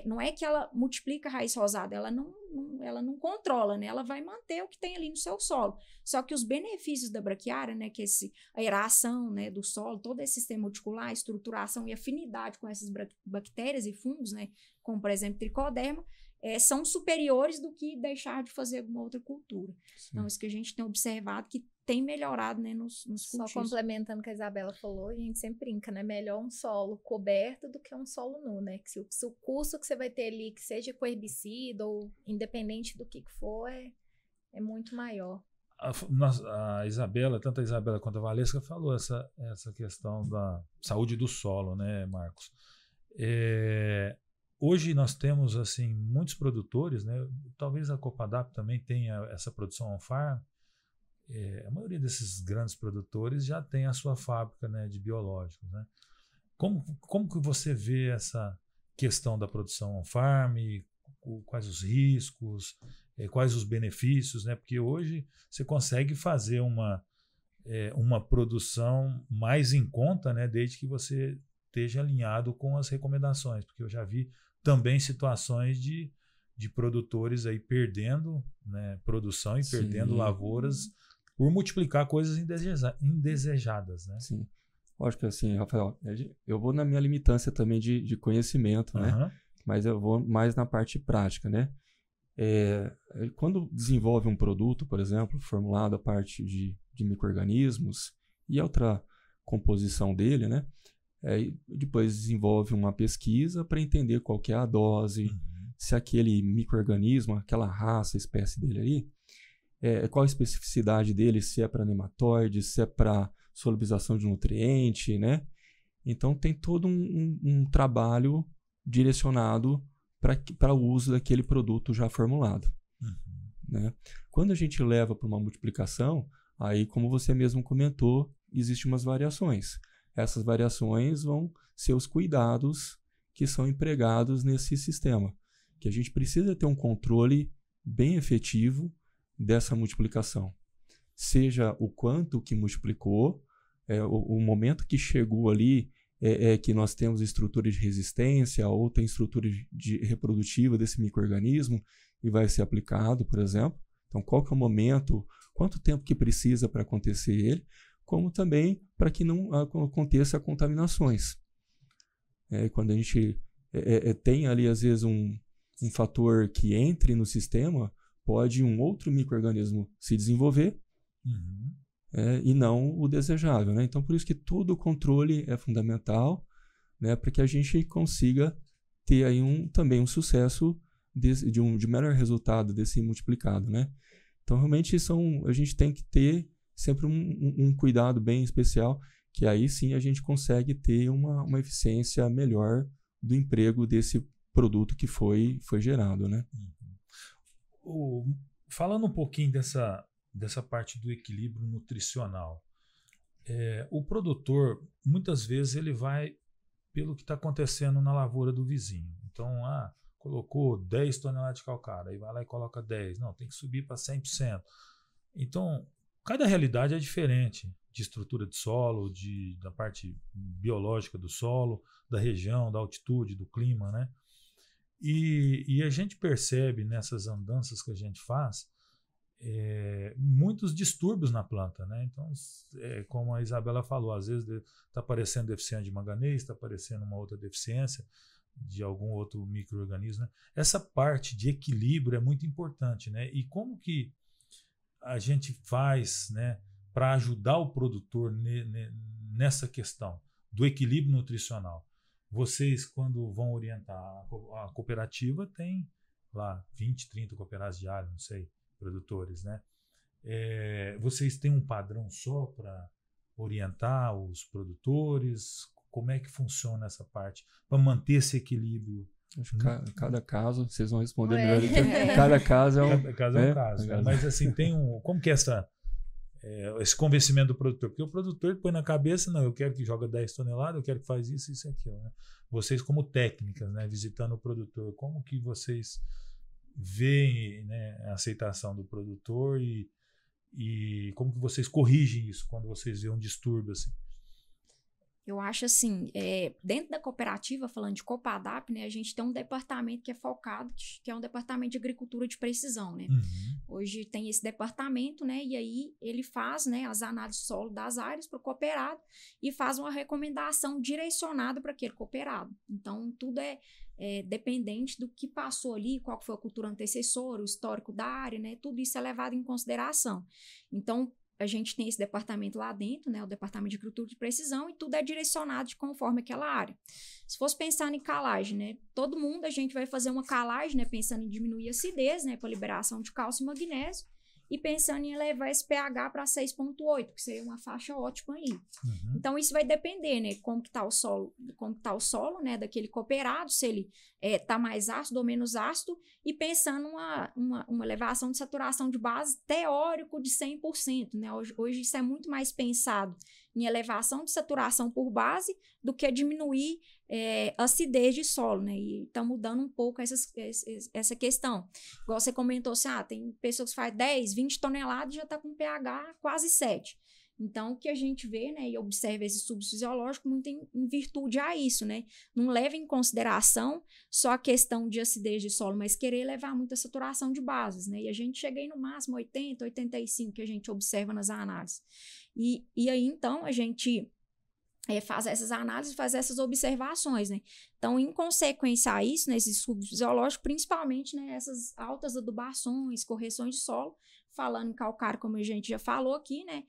Não é que ela multiplica a raiz rosada, ela não controla, né? Ela vai manter o que tem ali no seu solo. Só que os benefícios da braquiária, né, que a aeração, né, do solo, todo esse sistema radicular, estruturação e afinidade com essas bactérias e fungos, né, como por exemplo tricoderma, são superiores do que deixar de fazer alguma outra cultura. Sim. Então, isso que a gente tem observado que tem melhorado, né, nos cultivos. Só complementando o que a Isabela falou, a gente sempre brinca, né? Melhor um solo coberto do que um solo nu, né? Que se o custo que você vai ter ali, que seja com herbicida ou independente do que for, é muito maior. A Isabela, tanto a Isabela quanto a Valesca falou essa questão da saúde do solo, né, Marcos? Hoje nós temos assim muitos produtores, né? Talvez a Copadap também tenha essa produção on-farm. A maioria desses grandes produtores já tem a sua fábrica, né, de biológicos, né? Como que você vê essa questão da produção on-farm? Quais os riscos? Quais os benefícios, né? Porque hoje você consegue fazer uma produção mais em conta, né, desde que você esteja alinhado com as recomendações, porque eu já vi também situações de produtores aí perdendo, né, produção e perdendo lavouras por multiplicar coisas indesejadas, né? Sim. Lógico que assim, Rafael, eu vou na minha limitância também de conhecimento, né? Mas eu vou mais na parte prática, né? Quando desenvolve um produto, por exemplo, formulado a parte de micro-organismos e outra composição dele, né? Depois desenvolve uma pesquisa para entender qual que é a dose, se aquele micro-organismo, aquela raça, espécie dele ali, qual a especificidade dele, se é para nematóide, se é para solubilização de nutriente, né? Então tem todo um trabalho direcionado para o uso daquele produto já formulado. Né? Quando a gente leva para uma multiplicação, aí, como você mesmo comentou, existem umas variações. Essas variações vão ser os cuidados que são empregados nesse sistema, que a gente precisa ter um controle bem efetivo dessa multiplicação. Seja o quanto que multiplicou, o momento que chegou ali, que nós temos estrutura de resistência ou tem estrutura reprodutiva desse micro-organismo e vai ser aplicado, por exemplo. Então, qual que é o momento, quanto tempo que precisa para acontecer ele, como também para que não aconteça contaminações. Quando a gente tem ali, às vezes, um fator que entre no sistema, pode um outro micro-organismo se desenvolver e não o desejável. Né? Então, por isso que todo o controle é fundamental, né, para que a gente consiga ter aí também um sucesso de melhor resultado desse multiplicado. Né? Então, realmente, a gente tem que ter sempre um cuidado bem especial, que aí sim a gente consegue ter uma eficiência melhor do emprego desse produto que foi gerado. Né? Falando um pouquinho dessa parte do equilíbrio nutricional, o produtor, muitas vezes, ele vai pelo que está acontecendo na lavoura do vizinho. Então, colocou 10 toneladas de calcário, aí vai lá e coloca 10. Não, tem que subir para 100%. Então, cada realidade é diferente, de estrutura de solo, da parte biológica do solo, da região, da altitude, do clima, né? E a gente percebe nessas andanças que a gente faz muitos distúrbios na planta, né? Então, como a Isabela falou, às vezes está aparecendo deficiência de manganês, está aparecendo uma outra deficiência de algum outro micro-organismo, né? Essa parte de equilíbrio é muito importante, né? E como que a gente faz, né, para ajudar o produtor nessa questão do equilíbrio nutricional? Vocês, quando vão orientar a cooperativa, tem lá 20, 30 cooperados de alho, não sei, produtores, né? Vocês têm um padrão só para orientar os produtores? Como é que funciona essa parte para manter esse equilíbrio? Acho que cada caso, vocês vão responder melhor do que cada caso é um caso. Né? Mas assim, como que é esse convencimento do produtor? Porque o produtor põe na cabeça, não, eu quero que joga 10 toneladas, eu quero que faz isso e aquilo. Né? Vocês, como técnicas, né, visitando o produtor, como que vocês veem, né, a aceitação do produtor e como que vocês corrigem isso quando vocês veem um distúrbio assim? Eu acho assim, dentro da cooperativa, falando de Copadap, né, a gente tem um departamento que é focado, que é um departamento de agricultura de precisão, né? Hoje tem esse departamento, né, e aí ele faz, né, as análises de solo das áreas para o cooperado e faz uma recomendação direcionada para aquele cooperado. Então, tudo é dependente do que passou ali, qual foi a cultura antecessora, o histórico da área, né? Tudo isso é levado em consideração. Então, a gente tem esse departamento lá dentro, né, o departamento de agricultura de precisão, e tudo é direcionado de conforme aquela área. Se fosse pensar em calagem, né, todo mundo a gente vai fazer uma calagem, né, pensando em diminuir a acidez, né, para liberação de cálcio e magnésio, e pensando em elevar esse pH para 6,8, que seria uma faixa ótima ali. Então, isso vai depender, né, como que tá o solo, né, daquele cooperado, se ele tá mais ácido ou menos ácido, e pensando uma elevação de saturação de base teórico de 100%, né? Hoje isso é muito mais pensado em elevação de saturação por base do que diminuir acidez de solo, né? E está mudando um pouco essa questão. Igual você comentou assim, tem pessoas que fazem 10, 20 toneladas e já está com pH quase 7. Então, o que a gente vê, né, e observa esse subfisiológico muito em virtude a isso, né? Não leva em consideração só a questão de acidez de solo, mas querer levar muita saturação de bases, né? E a gente chega aí no máximo 80, 85 que a gente observa nas análises. E aí, então, a gente faz essas análises, faz essas observações, né? Então, em consequência a isso, nesse estudo fisiológico, principalmente, né, essas altas adubações, correções de solo, falando em calcário, como a gente já falou aqui, né?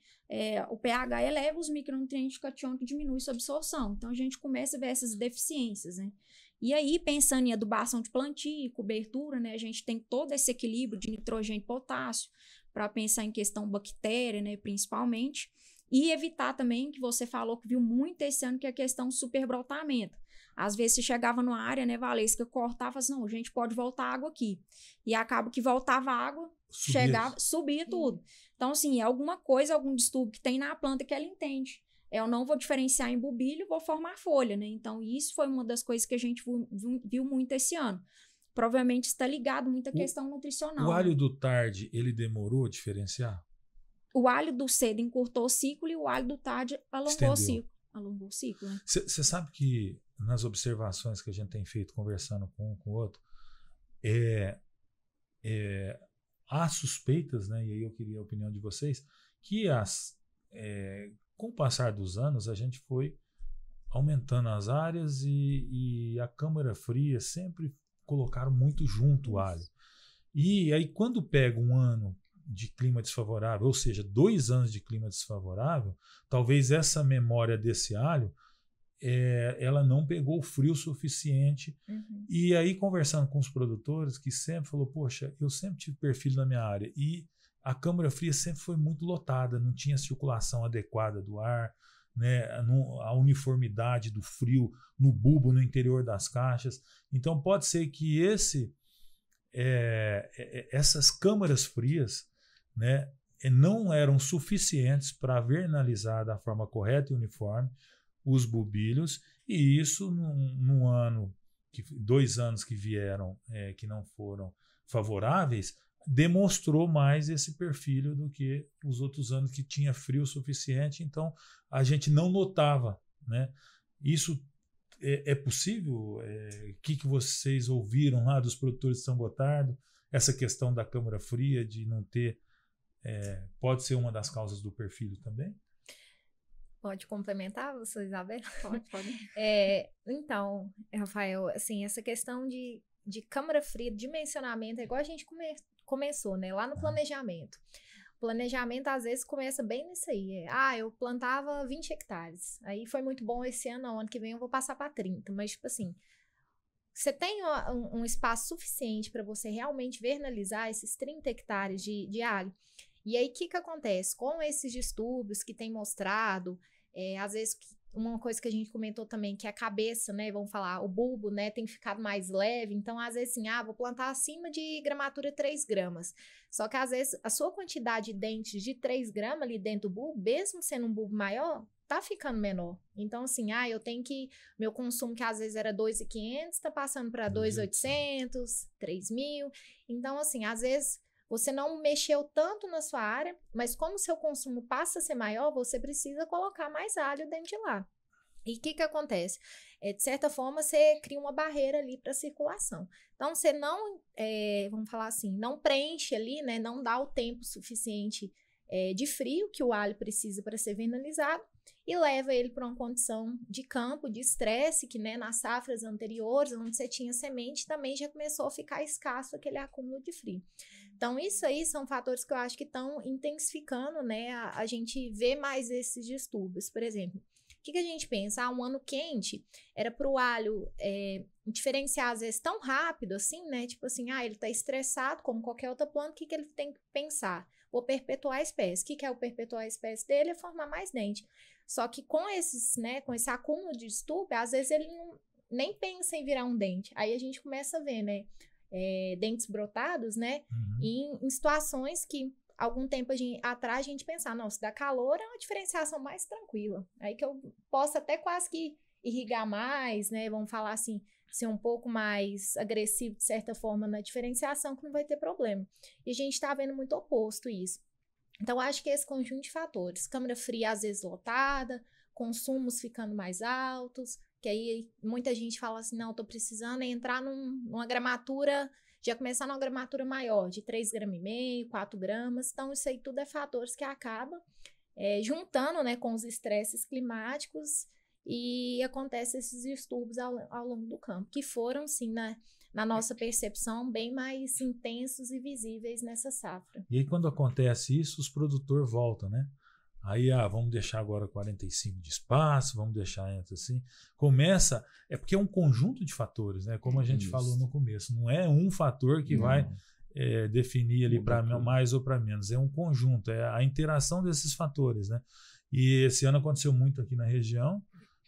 O pH eleva, os micronutrientes catiônicos diminuem sua absorção. Então, a gente começa a ver essas deficiências, né? E aí, pensando em adubação de plantio, cobertura, né? A gente tem todo esse equilíbrio de nitrogênio e potássio para pensar em questão bactéria, né? Principalmente. E evitar também, que você falou que viu muito esse ano, que é a questão do superbrotamento. Às vezes você chegava numa área, né, Valesca, cortava, assim, não, a gente pode voltar água aqui. E acaba que voltava água, subia tudo. Então, assim, é alguma coisa, algum distúrbio que tem na planta que ela entende. Eu não vou diferenciar em bulbilho, vou formar folha, né? Então, isso foi uma das coisas que a gente viu muito esse ano. Provavelmente está ligado muito à questão nutricional. O alho do tarde, ele demorou a diferenciar? O alho do cedo encurtou o ciclo e o alho do tarde alongou o ciclo. Alongou o ciclo, né? Você sabe que nas observações que a gente tem feito, conversando com um com o outro, há suspeitas, né? E aí eu queria a opinião de vocês, que com o passar dos anos a gente foi aumentando as áreas e a câmara fria sempre colocaram muito junto o alho. E aí quando pega um ano de clima desfavorável, ou seja, 2 anos de clima desfavorável, talvez essa memória desse alho ela não pegou o frio suficiente. Uhum. E aí, conversando com os produtores, que sempre falou, poxa, eu sempre tive perfil na minha área e a câmara fria sempre foi muito lotada, não tinha circulação adequada do ar, né, a uniformidade do frio no bulbo, no interior das caixas. Então, pode ser que essas câmaras frias, né, não eram suficientes para vernalizar da forma correta e uniforme os bulbilhos, e isso num ano, 2 anos que vieram, que não foram favoráveis, demonstrou mais esse perfil do que os outros anos que tinha frio suficiente, então a gente não notava, né? Isso é possível? O que vocês ouviram lá dos produtores de São Gotardo? Essa questão da câmara fria, de não ter, pode ser uma das causas do perfil também? Pode complementar, você, Isabel? Pode. Então, Rafael, assim, essa questão de câmara fria, dimensionamento, é igual a gente começou, né? Lá no planejamento. O planejamento, às vezes, começa bem nisso aí. Eu plantava 20 hectares. Aí foi muito bom esse ano, ano que vem eu vou passar para 30. Mas, tipo assim, você tem um espaço suficiente para você realmente vernalizar esses 30 hectares de alho. E aí, o que acontece? Com esses distúrbios que tem mostrado, às vezes, uma coisa que a gente comentou também, que a cabeça, né, vamos falar, o bulbo, né, tem ficado mais leve. Então, às vezes, assim, vou plantar acima de gramatura 3 gramas. Só que, às vezes, a sua quantidade de dentes de 3 gramas ali dentro do bulbo, mesmo sendo um bulbo maior, tá ficando menor. Então, assim, eu tenho que... Meu consumo, que às vezes era 2.500, tá passando para 2.800, 3.000. Então, assim, às vezes... Você não mexeu tanto na sua área, mas como o seu consumo passa a ser maior, você precisa colocar mais alho dentro de lá. E o que acontece? De certa forma, você cria uma barreira ali para a circulação. Então, você não, vamos falar assim, não preenche ali, né, não dá o tempo suficiente de frio que o alho precisa para ser vernalizado e leva ele para uma condição de campo, de estresse, que, né, nas safras anteriores, onde você tinha semente, também já começou a ficar escasso aquele acúmulo de frio. Então, isso aí são fatores que eu acho que estão intensificando, né, a gente vê mais esses distúrbios. Por exemplo, o que a gente pensa? Um ano quente era para o alho diferenciar, às vezes, tão rápido assim, né? Tipo assim, ele está estressado como qualquer outra planta, o que ele tem que pensar? Vou perpetuar a espécie. O que é o perpetuar a espécie dele? É formar mais dente. Só que com esse acúmulo de distúrbio, às vezes ele nem pensa em virar um dente. Aí a gente começa a ver, né? Dentes brotados, né? Uhum. Em situações que algum tempo atrás a gente pensar, não, se dá calor é uma diferenciação mais tranquila. Aí que eu posso até quase que irrigar mais, né? Vamos falar assim, ser um pouco mais agressivo de certa forma na diferenciação, que não vai ter problema. E a gente está vendo muito oposto isso. Então, acho que esse conjunto de fatores, câmara fria às vezes lotada, consumos ficando mais altos, que aí muita gente fala assim, não, tô precisando entrar numa gramatura, já começar numa gramatura maior, de 3,5 gramas, 4 gramas. Então, isso aí tudo é fatores que acabam juntando, né, com os estresses climáticos e acontecem esses distúrbios ao longo do campo, que foram, sim, na nossa percepção, bem mais intensos e visíveis nessa safra. E aí, quando acontece isso, os produtores voltam, né? Aí, vamos deixar agora 45 de espaço, vamos deixar entre assim. Começa, porque é um conjunto de fatores, né? Como a gente falou no começo, não é um fator que vai definir ali para mais ou para menos, é um conjunto, é a interação desses fatores, né? E esse ano aconteceu muito aqui na região,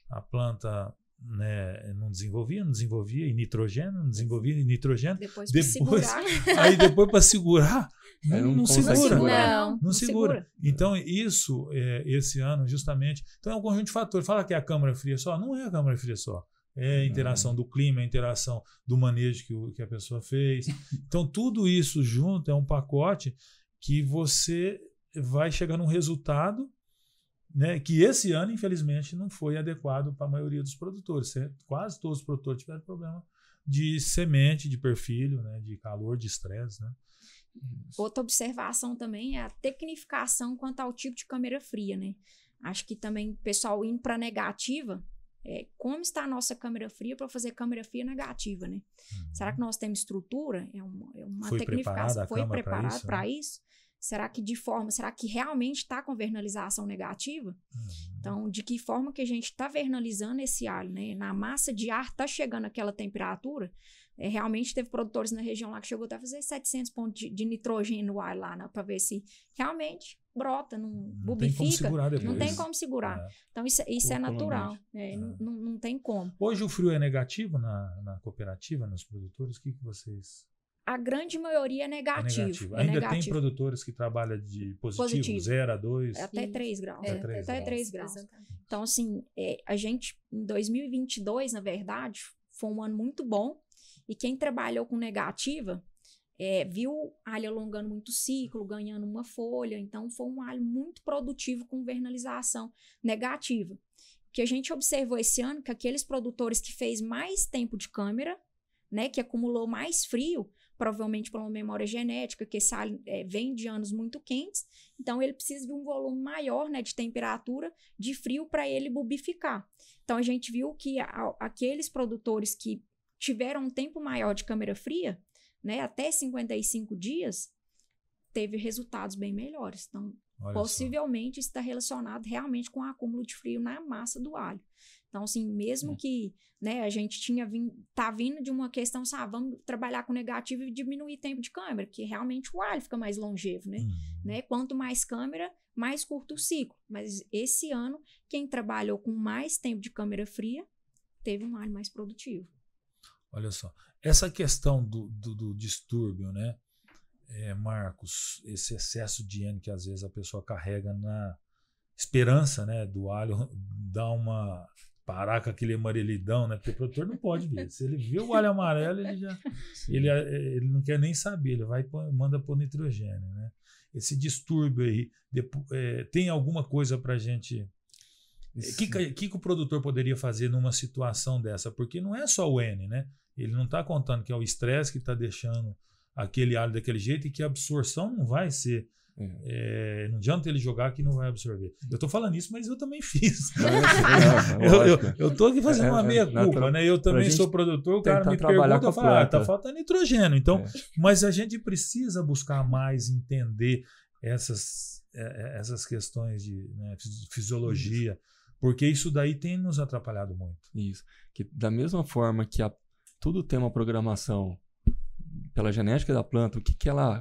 a planta, né, não desenvolvia e nitrogênio, não desenvolvia e nitrogênio. Depois para segurar. Aí depois para segurar, não segura. Não segura. Então, isso, esse ano, justamente. Então, é um conjunto de fatores. Fala que é a câmara fria só. Não é a câmara fria só. É a interação do clima, a interação do manejo que a pessoa fez. Então, tudo isso junto é um pacote que você vai chegar num resultado, né, que esse ano, infelizmente, não foi adequado para a maioria dos produtores. Quase todos os produtores tiveram problema de semente, de perfilho, né, de calor, de estresse, né? Outra observação também é a tecnificação quanto ao tipo de câmara fria, né? Acho que também o pessoal indo para negativa, como está a nossa câmara fria para fazer câmara fria negativa, né? Será que nós temos estrutura? É uma tecnificação. Foi preparado para isso? Será que realmente está com vernalização negativa? Então, de que forma que a gente está vernalizando esse alho, né? Na massa de ar está chegando aquela temperatura. Realmente teve produtores na região lá que chegou até a fazer 700 pontos de nitrogênio no ar lá, né? Para ver se realmente brota, não bubifica. Não tem como segurar. Então, isso é natural. Não tem como. Hoje o frio é negativo na cooperativa, nos produtores? O que vocês... A grande maioria é negativo. Ainda tem produtores que trabalham de positivo. 0 a 2? Até 3 graus. Até 3 graus. Então, assim, a gente, em 2022, na verdade, foi um ano muito bom. E quem trabalhou com negativa, viu alho alongando muito o ciclo, ganhando uma folha. Então, foi um alho muito produtivo com vernalização negativa. O que a gente observou esse ano, que aqueles produtores que fez mais tempo de câmara, né, que acumulou mais frio, provavelmente por uma memória genética, que esse alho vem de anos muito quentes, então ele precisa de um volume maior, né, de temperatura, de frio, para ele bubificar. Então, a gente viu que aqueles produtores que tiveram um tempo maior de câmara fria, né, até 55 dias, teve resultados bem melhores. Então, possivelmente isso está relacionado realmente com o acúmulo de frio na massa do alho. Então, assim, mesmo que, né, a gente tá vindo de uma questão, vamos trabalhar com negativo e diminuir tempo de câmara, que realmente o alho fica mais longevo, né? Quanto mais câmara, mais curto o ciclo. Mas esse ano, quem trabalhou com mais tempo de câmara fria, teve um alho mais produtivo. Olha só, essa questão do distúrbio, né, Marcos, esse excesso de N que às vezes a pessoa carrega na esperança, né, do alho dar uma... parar com aquele amarelidão, né? Porque o produtor não pode ver. Se ele vê o alho amarelo, ele não quer nem saber, ele vai manda pôr nitrogênio, né? Esse distúrbio aí, tem alguma coisa para a gente... O que o produtor poderia fazer numa situação dessa? Porque não é só o N, né? Ele não está contando que é o estresse que está deixando aquele alho daquele jeito e que a absorção não vai ser... não adianta ele jogar que não vai absorver. Eu estou falando isso, mas eu também fiz. Eu estou aqui fazendo uma meia-culpa, né? Eu também sou produtor, o cara me pergunta, eu falo, tá faltando nitrogênio. Então, mas a gente precisa buscar mais entender essas questões de fisiologia, porque isso daí tem nos atrapalhado muito. Isso. Que da mesma forma que tudo tem uma programação pela genética da planta,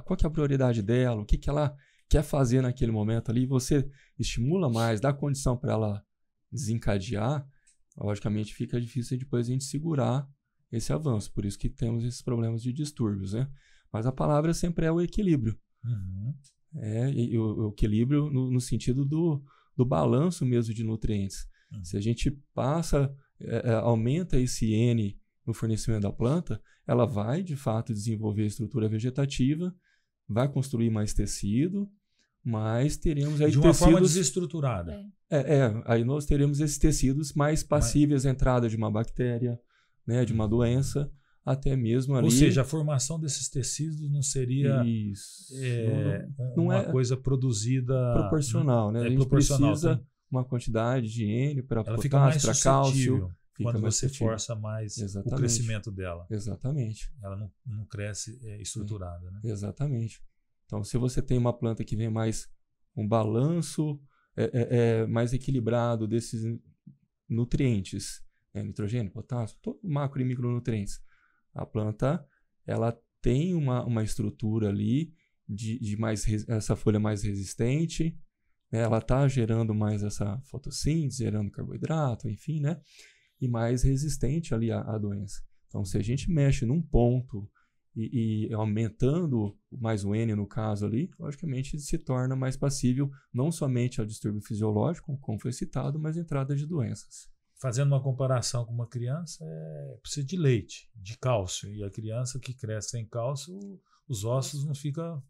qual que é a prioridade dela, o que ela quer fazer naquele momento ali, você estimula mais, dá condição para ela desencadear, logicamente fica difícil depois a gente segurar esse avanço, por isso que temos esses problemas de distúrbios, né? Mas a palavra sempre é o equilíbrio. E o equilíbrio no sentido do balanço mesmo de nutrientes. Se a gente aumenta esse N no fornecimento da planta, ela vai, de fato, desenvolver estrutura vegetativa, vai construir mais tecido, mas teremos aí de uma forma desestruturada. Aí nós teremos esses tecidos mais passíveis à entrada de uma bactéria, né, de uma doença, até mesmo ali... Ou seja, a formação desses tecidos não seria uma coisa produzida... Proporcional, né? A gente proporcional, precisa uma quantidade de N para ela fica mais potássio, para cálcio. suscetível Fica quando mais você suscetível. força mais Exatamente. o crescimento dela. Exatamente. Ela não cresce estruturada, né? Exatamente. Então, se você tem uma planta que vem mais um balanço mais equilibrado desses nutrientes, né? Nitrogênio, potássio, todo macro e micronutrientes, a planta ela tem uma estrutura ali de essa folha mais resistente, né? Ela está gerando mais essa fotossíntese, gerando carboidrato, enfim, né? E mais resistente ali à doença. Então, se a gente mexe num ponto e aumentando mais o N no caso ali, logicamente se torna mais passível não somente ao distúrbio fisiológico, como foi citado, mas entrada de doenças. Fazendo uma comparação com uma criança, precisa de leite, de cálcio. E a criança que cresce sem cálcio, os ossos não ficam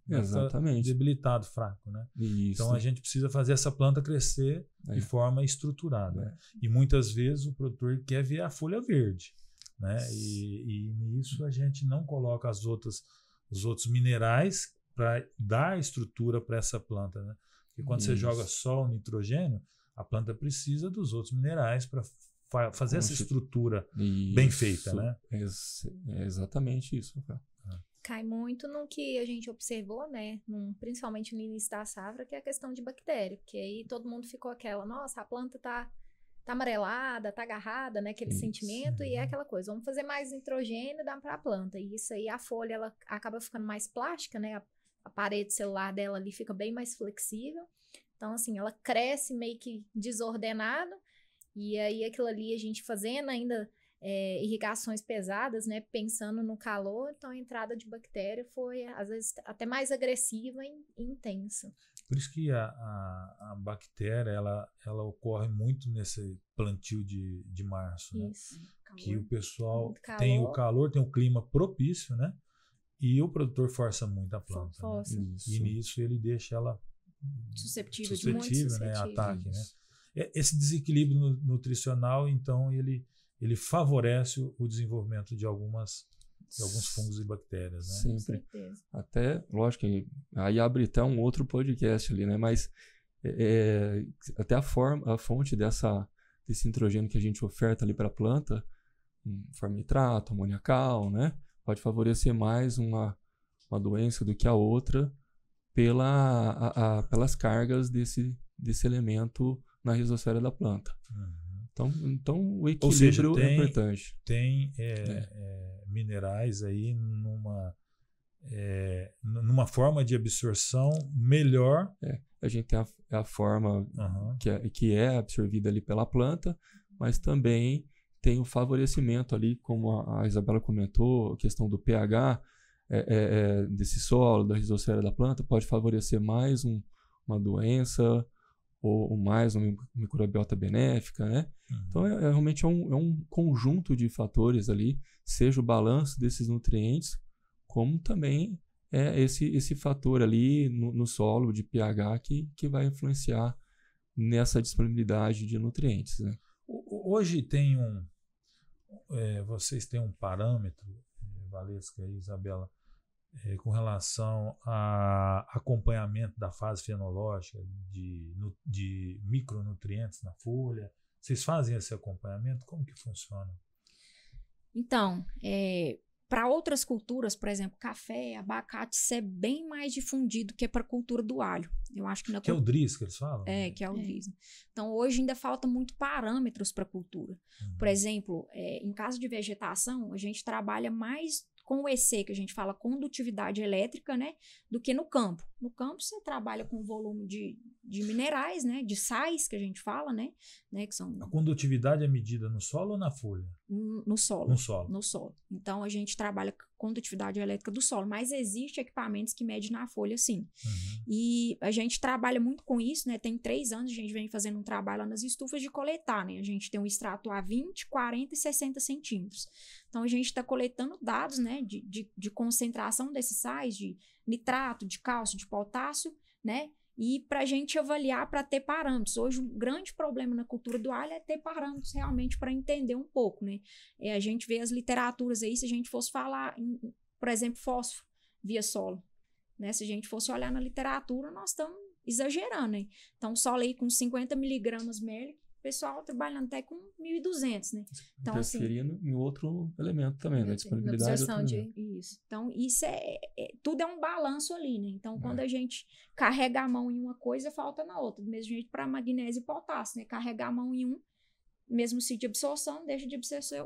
debilitados, fraco, né? Isso. Então a gente precisa fazer essa planta crescer de forma estruturada. E muitas vezes o produtor quer ver a folha verde, né? E nisso a gente não coloca os outros minerais para dar estrutura para essa planta, né? Porque quando você joga só o nitrogênio, a planta precisa dos outros minerais para fazer essa estrutura bem feita, né? É exatamente isso. Cai muito no que a gente observou, né? Principalmente no início da safra, que é a questão de bactéria. Porque aí todo mundo ficou aquela, nossa, a planta tá amarelada, tá agarrada, né? Aquele sentimento, e é aquela coisa, vamos fazer mais nitrogênio e dar para a planta. E isso aí, a folha, ela acaba ficando mais plástica, né? A parede celular dela ali fica bem mais flexível. Então, assim, ela cresce meio que desordenado, e aí aquilo ali a gente fazendo ainda irrigações pesadas, né? Pensando no calor, então a entrada de bactéria foi, às vezes, até mais agressiva e intensa. Por isso que a bactéria, ela ocorre muito nesse plantio de março, né? Isso. Que o pessoal tem o calor, tem o clima propício, né? E o produtor força muito a planta. Força. Né? E nisso ele deixa ela suscetível, né? A ataque, né? Esse desequilíbrio nutricional, então, ele favorece o desenvolvimento de alguns fungos e bactérias, né? Sempre. Até, lógico, aí abre até um outro podcast ali, né? Mas até a fonte desse nitrogênio que a gente oferta ali para a planta, forma nitrato, amoniacal, né? Pode favorecer mais uma doença do que a outra pelas cargas desse elemento na rizosfera da planta. Então o equilíbrio é importante. Tem minerais aí numa forma de absorção melhor. A gente tem a forma que é absorvida ali pela planta, mas também tem o favorecimento ali, como a Isabela comentou, a questão do pH desse solo, da rizosfera da planta, pode favorecer mais uma doença ou mais uma microbiota benéfica, né? Então, realmente é um conjunto de fatores ali, seja o balanço desses nutrientes, como também esse fator ali no solo de pH que vai influenciar nessa disponibilidade de nutrientes, né? Hoje vocês têm um parâmetro, Valesca e Isabela, com relação a acompanhamento da fase fenológica de micronutrientes na folha. Vocês fazem esse acompanhamento? Como que funciona? Então, para outras culturas, por exemplo, café, abacate, isso é bem mais difundido que para a cultura do alho. Eu acho que é o DRIS que eles falam? Que é o DRIS. Então, hoje ainda falta muito parâmetros para a cultura. Por exemplo, em caso de vegetação, a gente trabalha mais com o EC, que a gente fala condutividade elétrica, né, do que no campo. No campo você trabalha com volume de minerais, né, de sais, que a gente fala, né, que são... A condutividade é medida no solo ou na folha? No solo. No solo. No solo. Então, a gente trabalha com condutividade elétrica do solo, mas existem equipamentos que medem na folha, sim. E a gente trabalha muito com isso, né, tem 3 anos a gente vem fazendo um trabalho lá nas estufas de coletar, né, a gente tem um extrato a 20, 40 e 60 centímetros. Então, a gente está coletando dados, né, de concentração desses sais, de nitrato, de cálcio, de potássio, né, e para a gente avaliar, para ter parâmetros. Hoje, um grande problema na cultura do alho é ter parâmetros realmente para entender um pouco, né. A gente vê as literaturas aí, se a gente fosse falar, por exemplo, fósforo via solo, né, se a gente fosse olhar na literatura, nós estamos exagerando, né? Então, solo aí com 50 miligramas ml, o pessoal trabalhando até com 1.200, né? Então, assim, em outro elemento também, né? Disponibilidade. Isso. Então, isso tudo é um balanço ali, né? Então, quando a gente carrega a mão em uma coisa, falta na outra. Do mesmo jeito para magnésio e potássio, né? Carregar a mão em um, mesmo se de absorção, deixa de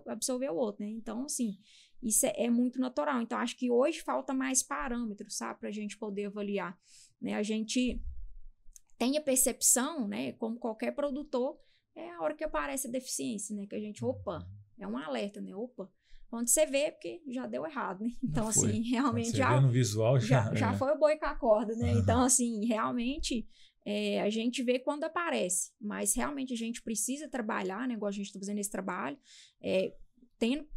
absorver o outro, né? Então, assim, isso é muito natural. Então, acho que hoje falta mais parâmetros, sabe? Para a gente poder avaliar, né? A gente tem a percepção, né? Como qualquer produtor, é a hora que aparece a deficiência, né? Que a gente, é um alerta, né? Quando você vê, porque já deu errado, né? Então, assim, realmente você vê no visual já foi o boi com a corda, né? Então, assim, realmente a gente vê quando aparece, mas realmente a gente precisa trabalhar, né? Igual a gente está fazendo esse trabalho,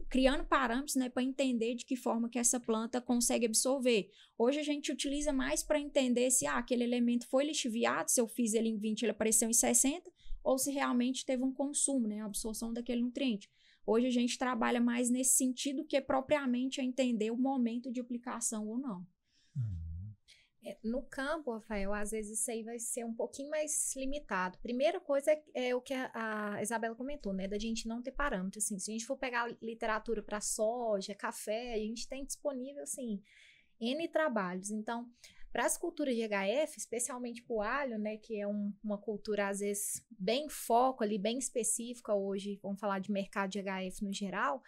criando parâmetros, né, para entender de que forma que essa planta consegue absorver. Hoje a gente utiliza mais para entender se aquele elemento foi lixiviado, se eu fiz ele em 20, ele apareceu em 60, ou se realmente teve um consumo, né, a absorção daquele nutriente. Hoje a gente trabalha mais nesse sentido que propriamente a entender o momento de aplicação ou não. No campo, Rafael, às vezes isso aí vai ser um pouquinho mais limitado. Primeira coisa é o que a Isabela comentou, né? Da gente não ter parâmetros. Assim, se a gente for pegar literatura para soja, café, a gente tem disponível, assim, N trabalhos. Então, para as culturas de HF, especialmente para o alho, né? Que é uma cultura, às vezes, bem foco ali, bem específica hoje, vamos falar de mercado de HF no geral,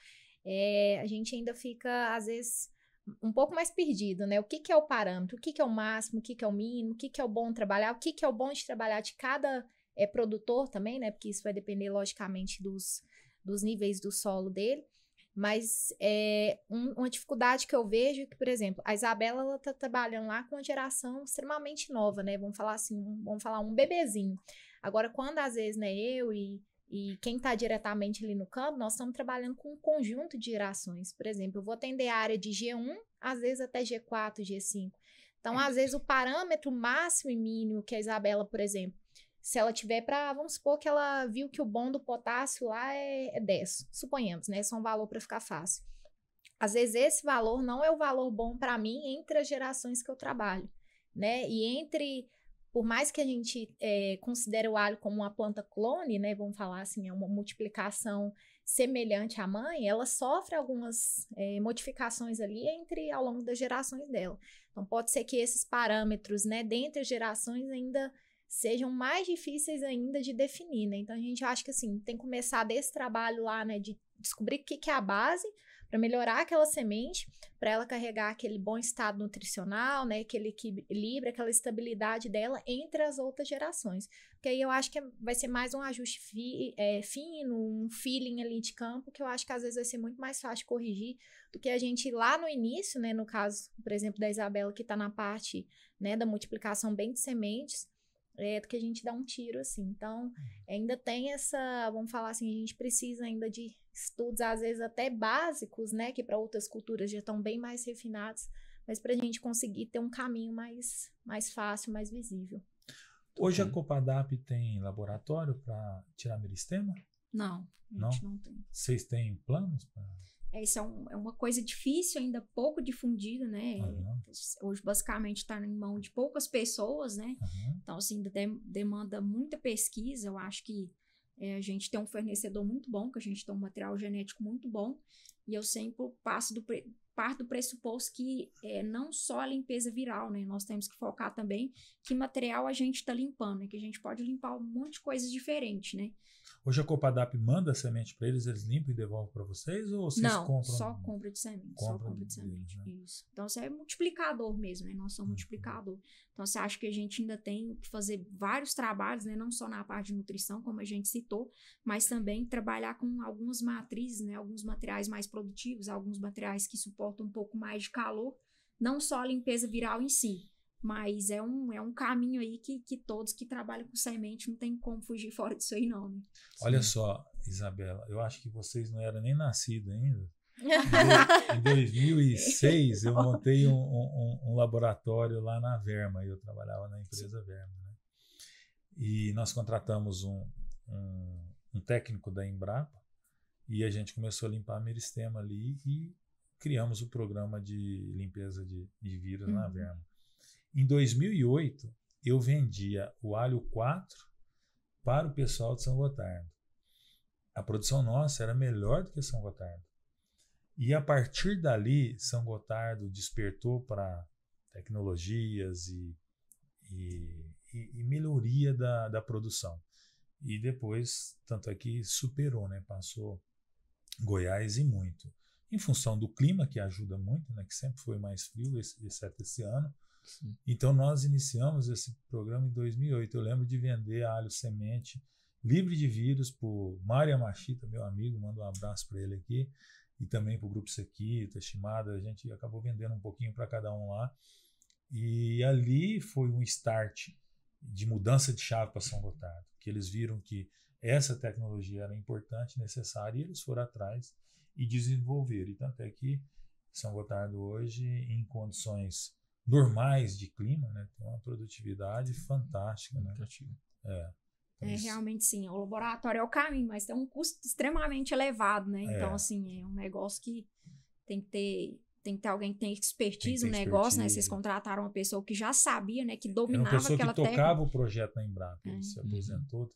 a gente ainda fica, às vezes, um pouco mais perdido, né? O que é o parâmetro, o que é o máximo, o que é o mínimo, o que é o bom trabalhar, o que é o bom de trabalhar de cada produtor também, né? Porque isso vai depender, logicamente, dos níveis do solo dele. Mas uma dificuldade que eu vejo é que, por exemplo, a Isabela, ela tá trabalhando lá com uma geração extremamente nova, né? Vamos falar assim, um bebezinho. Agora, quando às vezes, né, eu e quem está diretamente ali no campo, nós estamos trabalhando com um conjunto de gerações. Por exemplo, eu vou atender a área de G1, às vezes até G4, G5. Então, às vezes, o parâmetro máximo e mínimo que a Isabela, por exemplo, se ela tiver vamos supor que ela viu que o bom do potássio lá é 10, suponhamos, né? Esse é um valor para ficar fácil. Às vezes, esse valor não é o valor bom para mim entre as gerações que eu trabalho, né? E por mais que a gente considere o alho como uma planta clone, né, vamos falar assim, é uma multiplicação semelhante à mãe, ela sofre algumas modificações ali ao longo das gerações dela. Então, pode ser que esses parâmetros, né, dentre as gerações ainda sejam mais difíceis ainda de definir, né? Então, a gente acha que, assim, tem que começar desse trabalho lá, né, de descobrir o que é a base, para melhorar aquela semente, para ela carregar aquele bom estado nutricional, né, aquele equilíbrio, aquela estabilidade dela entre as outras gerações. Porque aí eu acho que vai ser mais um ajuste fino, um feeling ali de campo, que eu acho que às vezes vai ser muito mais fácil de corrigir do que a gente lá no início, né, no caso, por exemplo, da Isabela, que está na parte, né, da multiplicação bem de sementes, do que a gente dá um tiro, assim. Então, ainda tem vamos falar assim, a gente precisa ainda de estudos, às vezes até básicos, né, que para outras culturas já estão bem mais refinados, mas para a gente conseguir ter um caminho mais fácil, mais visível. Hoje a Copadap tem laboratório para tirar meristema? Não, a gente não tem. Vocês têm planos? Isso é uma coisa difícil, ainda pouco difundida, né? Hoje, basicamente, está em mão de poucas pessoas, né? Então, assim, demanda muita pesquisa. Eu acho que a gente tem um fornecedor muito bom, que a gente tem um material genético muito bom. E eu sempre parto do pressuposto que não só a limpeza viral, né? Nós temos que focar também que material a gente está limpando, né? Que a gente pode limpar um monte de coisas diferentes, né? Hoje a Copadap manda semente para eles limpam e devolvem para vocês? Ou vocês compram? Não, só compra de semente. Só compra de semente, né? Isso. Então, você é multiplicador mesmo, né? Nós somos multiplicador. Então, você acha que a gente ainda tem que fazer vários trabalhos, né? Não só na parte de nutrição, como a gente citou, mas também trabalhar com algumas matrizes, né? Alguns materiais mais produtivos, alguns materiais que suportam um pouco mais de calor. Não só a limpeza viral em si, mas é um caminho aí que todos que trabalham com semente não tem como fugir fora disso aí, não, né? Olha só, Isabela, eu acho que vocês não eram nem nascidos ainda. Em 2006, eu montei um laboratório lá na Verma, eu trabalhava na empresa Verma, né? E nós contratamos um técnico da Embrapa e a gente começou a limpar meristema ali e criamos o programa de limpeza de vírus na Verma. Em 2008, eu vendia o alho 4 para o pessoal de São Gotardo. A produção nossa era melhor do que São Gotardo. E a partir dali, São Gotardo despertou para tecnologias e melhoria da produção. E depois, tanto é que superou, né? Passou Goiás e muito. Em função do clima, que ajuda muito, né? Que sempre foi mais frio, exceto esse ano. Sim. Então, nós iniciamos esse programa em 2008. Eu lembro de vender alho semente livre de vírus para o Mário Machita, meu amigo, mando um abraço para ele aqui, e também para o Grupo Sequita, Shimada. A gente acabou vendendo um pouquinho para cada um lá. E ali foi um start de mudança de chave para São Gotardo, que eles viram que essa tecnologia era importante, necessária, e eles foram atrás e desenvolveram. E tanto é que São Gotardo hoje, em condições normais de clima, né, tem uma produtividade fantástica. Né? Realmente sim, o laboratório é o caminho, mas tem um custo extremamente elevado, né? Então, assim, é um negócio que tem que ter alguém que tem expertise no negócio, né? Vocês contrataram uma pessoa que já sabia, né? Que dominava aquela técnica. Uma pessoa que tocava o projeto na Embrapa. Ele se aposentou,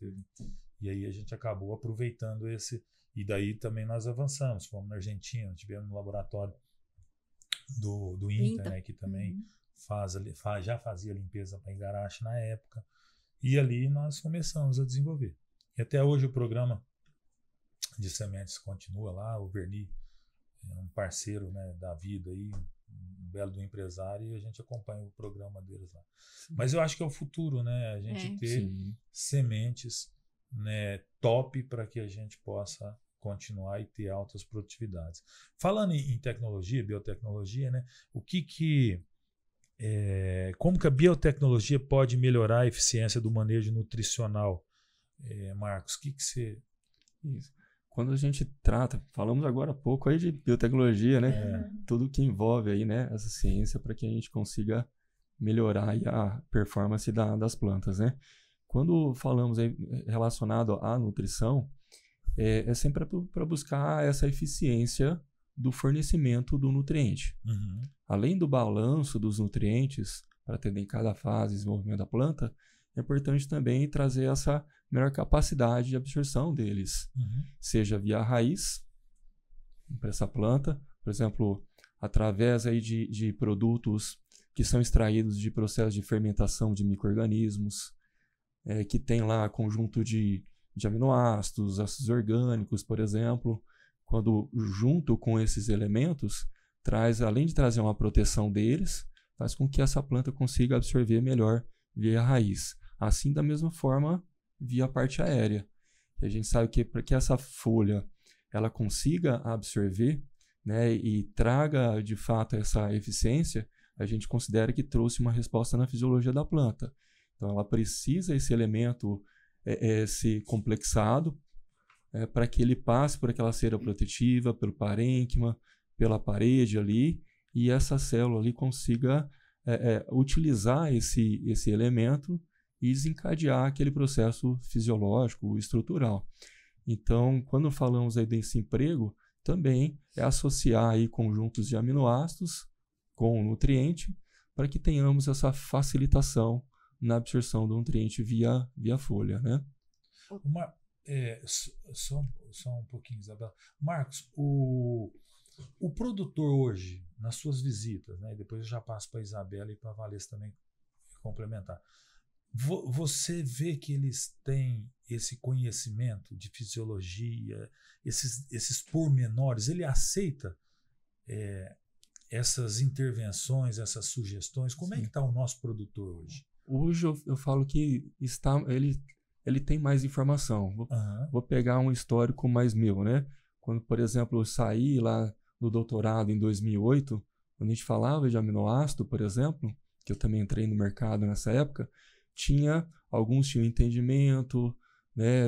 e aí a gente acabou aproveitando esse. E daí também nós avançamos. Fomos na Argentina, tivemos no laboratório do INTA, né? Que também já fazia limpeza para Igarashi na época. E ali nós começamos a desenvolver. E até hoje o programa de sementes continua lá. O Verni é um parceiro, né, da vida, aí, um belo do empresário, e a gente acompanha o programa deles lá. Sim. Mas eu acho que é o futuro, né? A gente ter sementes, né, top para que a gente possa continuar e ter altas produtividades. Falando em tecnologia, biotecnologia, né? Como que a biotecnologia pode melhorar a eficiência do manejo nutricional? Marcos, o que você... Isso. Quando a gente trata, falamos agora há pouco aí de biotecnologia, né? Tudo que envolve aí, né, essa ciência para que a gente consiga melhorar aí a performance das plantas, né? Quando falamos aí relacionado à nutrição, é sempre para buscar essa eficiência do fornecimento do nutriente. Além do balanço dos nutrientes para atender em cada fase de desenvolvimento da planta, é importante também trazer essa melhor capacidade de absorção deles, seja via raiz para essa planta, por exemplo, através aí de produtos que são extraídos de processos de fermentação de micro-organismos, que tem lá conjunto de aminoácidos, ácidos orgânicos, por exemplo. Quando junto com esses elementos, além de trazer uma proteção deles, faz com que essa planta consiga absorver melhor via raiz. Assim, da mesma forma, via a parte aérea. E a gente sabe que para que essa folha ela consiga absorver, né, e traga de fato essa eficiência, a gente considera que trouxe uma resposta na fisiologia da planta. Então, ela precisa esse elemento ser complexado para que ele passe por aquela cera protetiva, pelo parênquima, pela parede ali, e essa célula ali consiga utilizar esse elemento e desencadear aquele processo fisiológico, estrutural. Então, quando falamos aí desse emprego, também é associar aí conjuntos de aminoácidos com o nutriente para que tenhamos essa facilitação na absorção do nutriente via folha, né? Só um pouquinho, Isabela. Marcos, o produtor hoje, nas suas visitas, né? Depois eu já passo para a Isabela e para a Valesca também complementar. Você vê que eles têm esse conhecimento de fisiologia, esses pormenores, ele aceita essas intervenções, essas sugestões? Como é que está o nosso produtor hoje? Hoje eu falo que ele tem mais informação. Vou pegar um histórico mais meu, né? Quando, por exemplo, eu saí lá do doutorado em 2008, quando a gente falava de aminoácido, por exemplo, que eu também entrei no mercado nessa época, alguns tinham entendimento, né,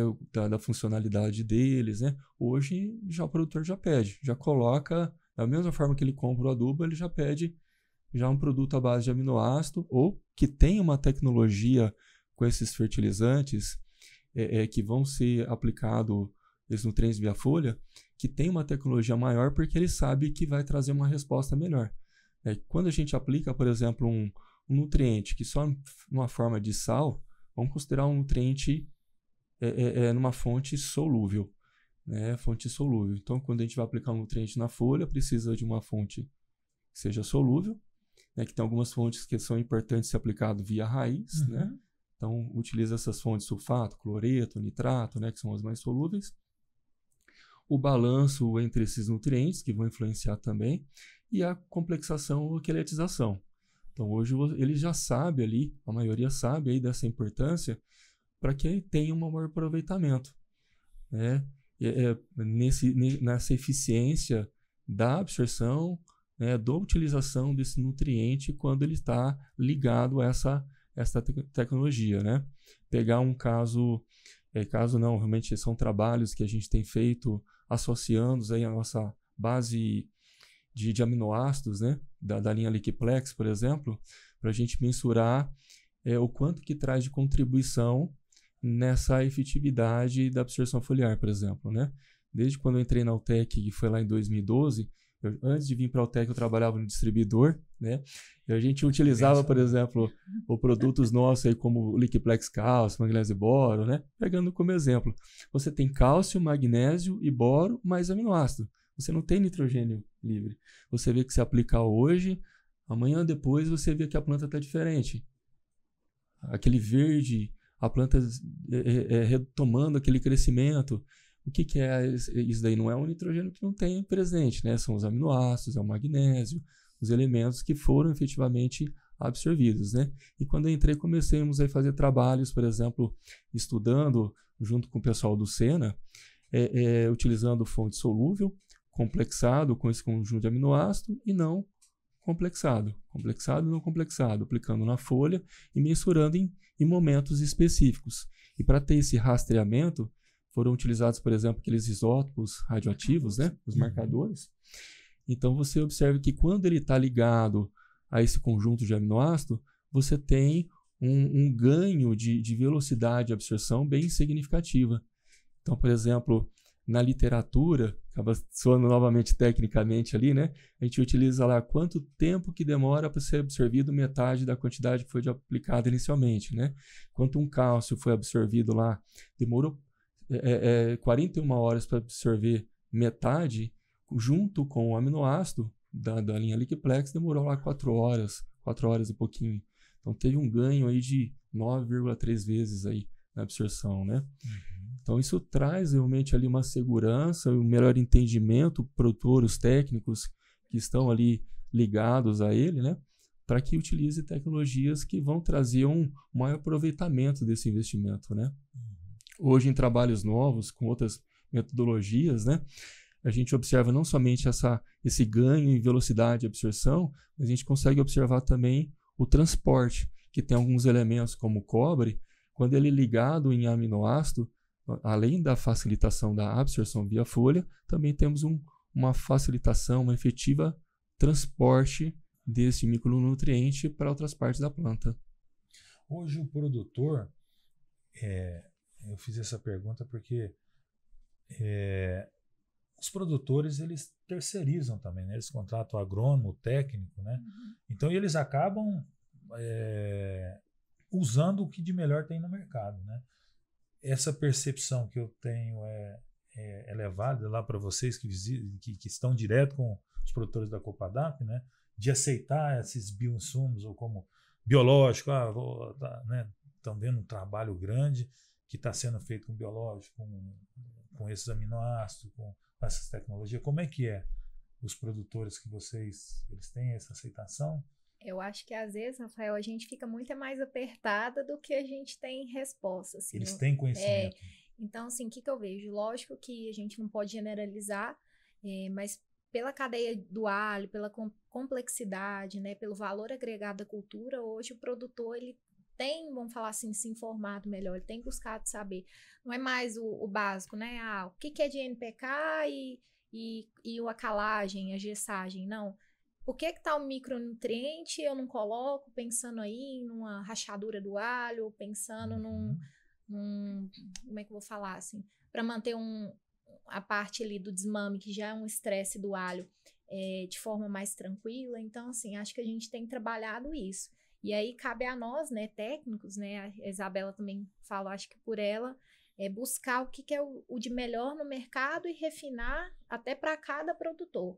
da funcionalidade deles, né? Hoje já o produtor já pede, já coloca, da mesma forma que ele compra o adubo, ele já pede já um produto à base de aminoácido, ou que tem uma tecnologia com esses fertilizantes que vão ser aplicados, esses nutrientes via folha, que tem uma tecnologia maior porque ele sabe que vai trazer uma resposta melhor. Quando a gente aplica, por exemplo, um nutriente que só numa forma de sal, vamos considerar um nutriente numa fonte solúvel, né? Fonte solúvel. Então, quando a gente vai aplicar um nutriente na folha, precisa de uma fonte que seja solúvel, né? Que tem algumas fontes que são importantes ser aplicado via raiz, né? Então, utiliza essas fontes sulfato, cloreto, nitrato, né? Que são as mais solúveis. O balanço entre esses nutrientes, que vão influenciar também, e a complexação ou queletização. Então, hoje ele já sabe ali, a maioria sabe aí dessa importância para que ele tenha um maior aproveitamento, né? Nessa eficiência da absorção, né, da utilização desse nutriente quando ele está ligado a essa tecnologia, né? Pegar um caso não, realmente são trabalhos que a gente tem feito associando aí a nossa base de aminoácidos, né? Da linha Liquiplex, por exemplo, para a gente mensurar o quanto que traz de contribuição nessa efetividade da absorção foliar, por exemplo, né? Desde quando eu entrei na Altec, que foi lá em 2012, antes de vir para a Altec eu trabalhava no distribuidor, né? E a gente utilizava, por exemplo, produtos nossos aí como Liquiplex cálcio, magnésio e boro, né? Pegando como exemplo, você tem cálcio, magnésio e boro mais aminoácido. Você não tem nitrogênio livre. Você vê que se aplicar hoje, amanhã depois você vê que a planta está diferente. Aquele verde, a planta retomando aquele crescimento. O que é isso daí? Não é um nitrogênio que não tem presente, né? São os aminoácidos, é o magnésio, os elementos que foram efetivamente absorvidos, né? E quando eu entrei, comecemos a fazer trabalhos, por exemplo, estudando junto com o pessoal do Sena, utilizando fonte solúvel, complexado com esse conjunto de aminoácido e não complexado, complexado e não complexado, aplicando na folha e mensurando em momentos específicos. E para ter esse rastreamento, foram utilizados, por exemplo, aqueles isótopos radioativos, né? Os marcadores. Então, você observa que quando ele está ligado a esse conjunto de aminoácido, você tem um ganho de velocidade de absorção bem significativa. Então, por exemplo, na literatura, acaba soando novamente tecnicamente ali, né? A gente utiliza lá quanto tempo que demora para ser absorvido metade da quantidade que foi aplicada inicialmente, né? Quanto um cálcio foi absorvido lá, demorou 41 horas para absorver metade, junto com o aminoácido da linha Liquiplex, demorou lá 4 horas e pouquinho. Então, teve um ganho aí de 9,3 vezes aí na absorção, né? Então, isso traz realmente ali uma segurança, um melhor entendimento, produtores técnicos que estão ali ligados a ele, né? Para que utilize tecnologias que vão trazer um maior aproveitamento desse investimento, né? Hoje, em trabalhos novos, com outras metodologias, né? A gente observa não somente esse ganho em velocidade de absorção, mas a gente consegue observar também o transporte, que tem alguns elementos como o cobre, quando ele é ligado em aminoácido, além da facilitação da absorção via folha, também temos uma facilitação, uma efetiva transporte desse micronutriente para outras partes da planta. Hoje o produtor, eu fiz essa pergunta porque os produtores eles terceirizam também, né? Eles contratam o agrônomo, o técnico, né? Então eles acabam usando o que de melhor tem no mercado, né? Essa percepção que eu tenho é válida lá para vocês que estão direto com os produtores da Copadap, né? De aceitar esses bioinsumos ou como biológico, né? Estão vendo um trabalho grande que está sendo feito com biológico, com esses aminoácidos, com essas tecnologias. Como é que os produtores que eles têm essa aceitação? Eu acho que às vezes, Rafael, a gente fica muito mais apertada do que a gente tem resposta. Assim, eles têm conhecimento. Então, assim, o que eu vejo? Lógico que a gente não pode generalizar, mas pela cadeia do alho, pela complexidade, né, pelo valor agregado da cultura, hoje o produtor ele tem, vamos falar assim, se informado melhor, ele tem buscado saber. Não é mais o básico, né? O que é de NPK e a calagem, a gessagem, não. Por que tá um micronutriente eu não coloco pensando aí numa rachadura do alho, pensando num como é que eu vou falar assim, para manter a parte ali do desmame, que já é um estresse do alho, de forma mais tranquila. Então, assim, acho que a gente tem trabalhado isso. E aí cabe a nós, né, técnicos, né, a Isabela também fala, acho que por ela, buscar o que é o de melhor no mercado e refinar até para cada produtor.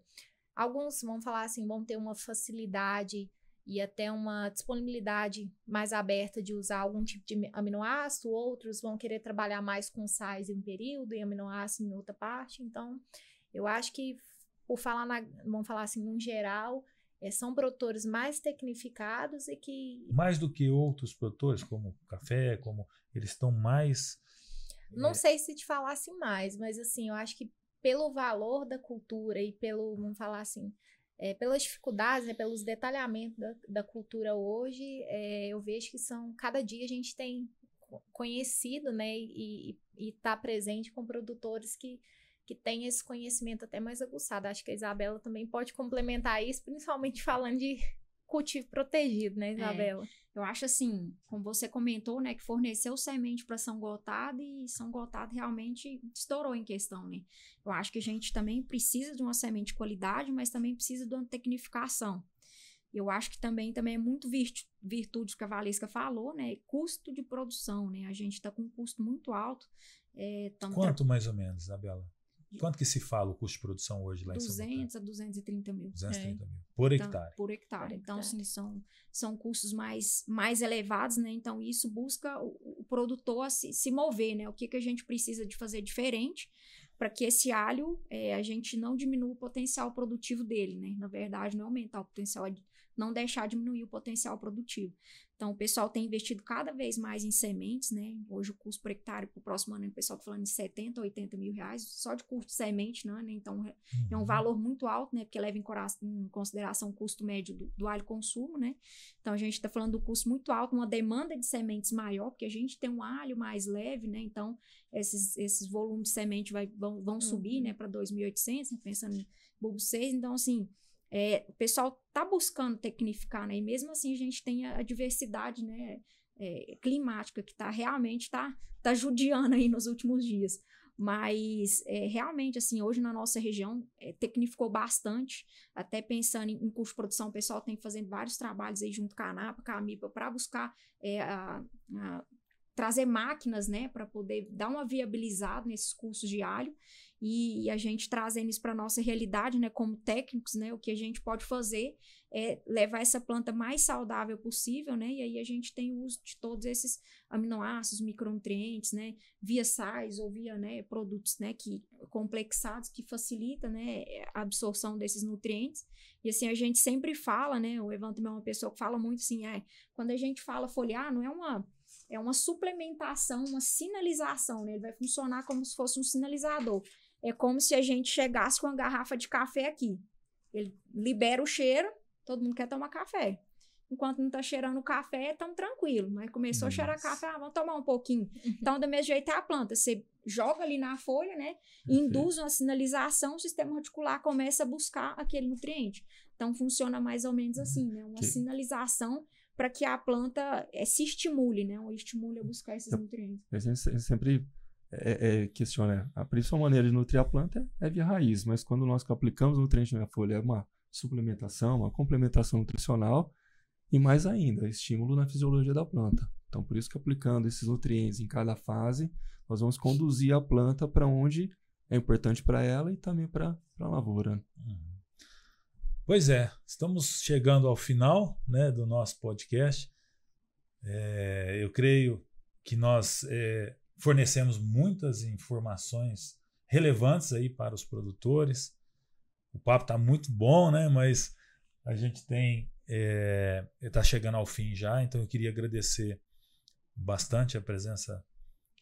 Alguns vão falar assim, vão ter uma facilidade e até uma disponibilidade mais aberta de usar algum tipo de aminoácido, outros vão querer trabalhar mais com sais em um período e aminoácido em outra parte. Então, eu acho que, vamos falar assim, no geral, são produtores mais tecnificados e que... Mais do que outros produtores, como café, como eles estão mais... Não sei se te falasse mais, mas assim, eu acho que pelo valor da cultura e pelo, vamos falar assim, pelas dificuldades, né, pelos detalhamentos da cultura hoje, eu vejo que cada dia a gente tem conhecido, né, e tá presente com produtores que têm esse conhecimento até mais aguçado. Acho que a Isabela também pode complementar isso, principalmente falando de cultivo protegido, né, Isabela? Eu acho assim, como você comentou, né, que forneceu semente para São Gotardo e São Gotardo realmente estourou em questão, né? Eu acho que a gente também precisa de uma semente de qualidade, mas também precisa de uma tecnificação. Eu acho que também é muito virtude que a Valesca falou, né? Custo de produção, né? A gente está com um custo muito alto. Quanto mais ou menos, Isabela? Quanto que se fala o custo de produção hoje lá em São 200 a 230 mil. 230 mil. Por hectare. Por hectare. Então, assim, são custos mais elevados, né? Então, isso busca o produtor a se mover, né? O que a gente precisa de fazer diferente para que esse alho, a gente não diminua o potencial produtivo dele, né? Na verdade, não aumentar o potencial, não deixar diminuir o potencial produtivo. Então, o pessoal tem investido cada vez mais em sementes, né? Hoje o custo por hectare para o próximo ano, o pessoal está falando de 70, 80 mil reais só de custo de semente, né? Então, é um valor muito alto, né? Porque leva em consideração o custo médio do alho consumo, né? Então, a gente está falando do custo muito alto, uma demanda de sementes maior, porque a gente tem um alho mais leve, né? Então, esses volumes de semente vão subir, né? Para 2.800, né? Pensando em bulbo 6. Então, assim... o pessoal está buscando tecnificar, né? E mesmo assim a gente tem a diversidade, né? Climática que realmente tá judiando aí nos últimos dias. Mas realmente, assim, hoje na nossa região tecnificou bastante, até pensando em custo de produção, o pessoal tem fazendo vários trabalhos aí junto com a ANAPA, com a AMIPA, para buscar trazer máquinas, né, para poder dar uma viabilizada nesses custos de alho e a gente trazendo isso para nossa realidade, né, como técnicos, né, o que a gente pode fazer é levar essa planta mais saudável possível, né, e aí a gente tem o uso de todos esses aminoácidos, micronutrientes, né, via sais ou via, né, produtos, né, complexados que facilita, né, a absorção desses nutrientes. E assim, a gente sempre fala, né, o Evan também é uma pessoa que fala muito assim, quando a gente fala foliar, não é uma suplementação, uma sinalização, né? Ele vai funcionar como se fosse um sinalizador. É como se a gente chegasse com uma garrafa de café aqui. Ele libera o cheiro, todo mundo quer tomar café. Enquanto não tá cheirando o café, tão tranquilo. Mas começou a cheirar café, vamos tomar um pouquinho. Então, do mesmo jeito é a planta. Você joga ali na folha, né? Induz uma sinalização, o sistema reticular começa a buscar aquele nutriente. Então, funciona mais ou menos assim, né? Uma sinalização para que a planta se estimule, né? Ou estimule a buscar esses nutrientes. A gente sempre questiona, a principal maneira de nutrir a planta é via raiz, mas quando nós aplicamos nutriente na folha, é uma suplementação, uma complementação nutricional e mais ainda, estímulo na fisiologia da planta. Então, por isso que aplicando esses nutrientes em cada fase, nós vamos conduzir a planta para onde é importante para ela e também para a lavoura. Pois é, estamos chegando ao final, né, do nosso podcast. Eu creio que nós fornecemos muitas informações relevantes aí para os produtores. O papo está muito bom, né, mas a gente está chegando ao fim já, então eu queria agradecer bastante a presença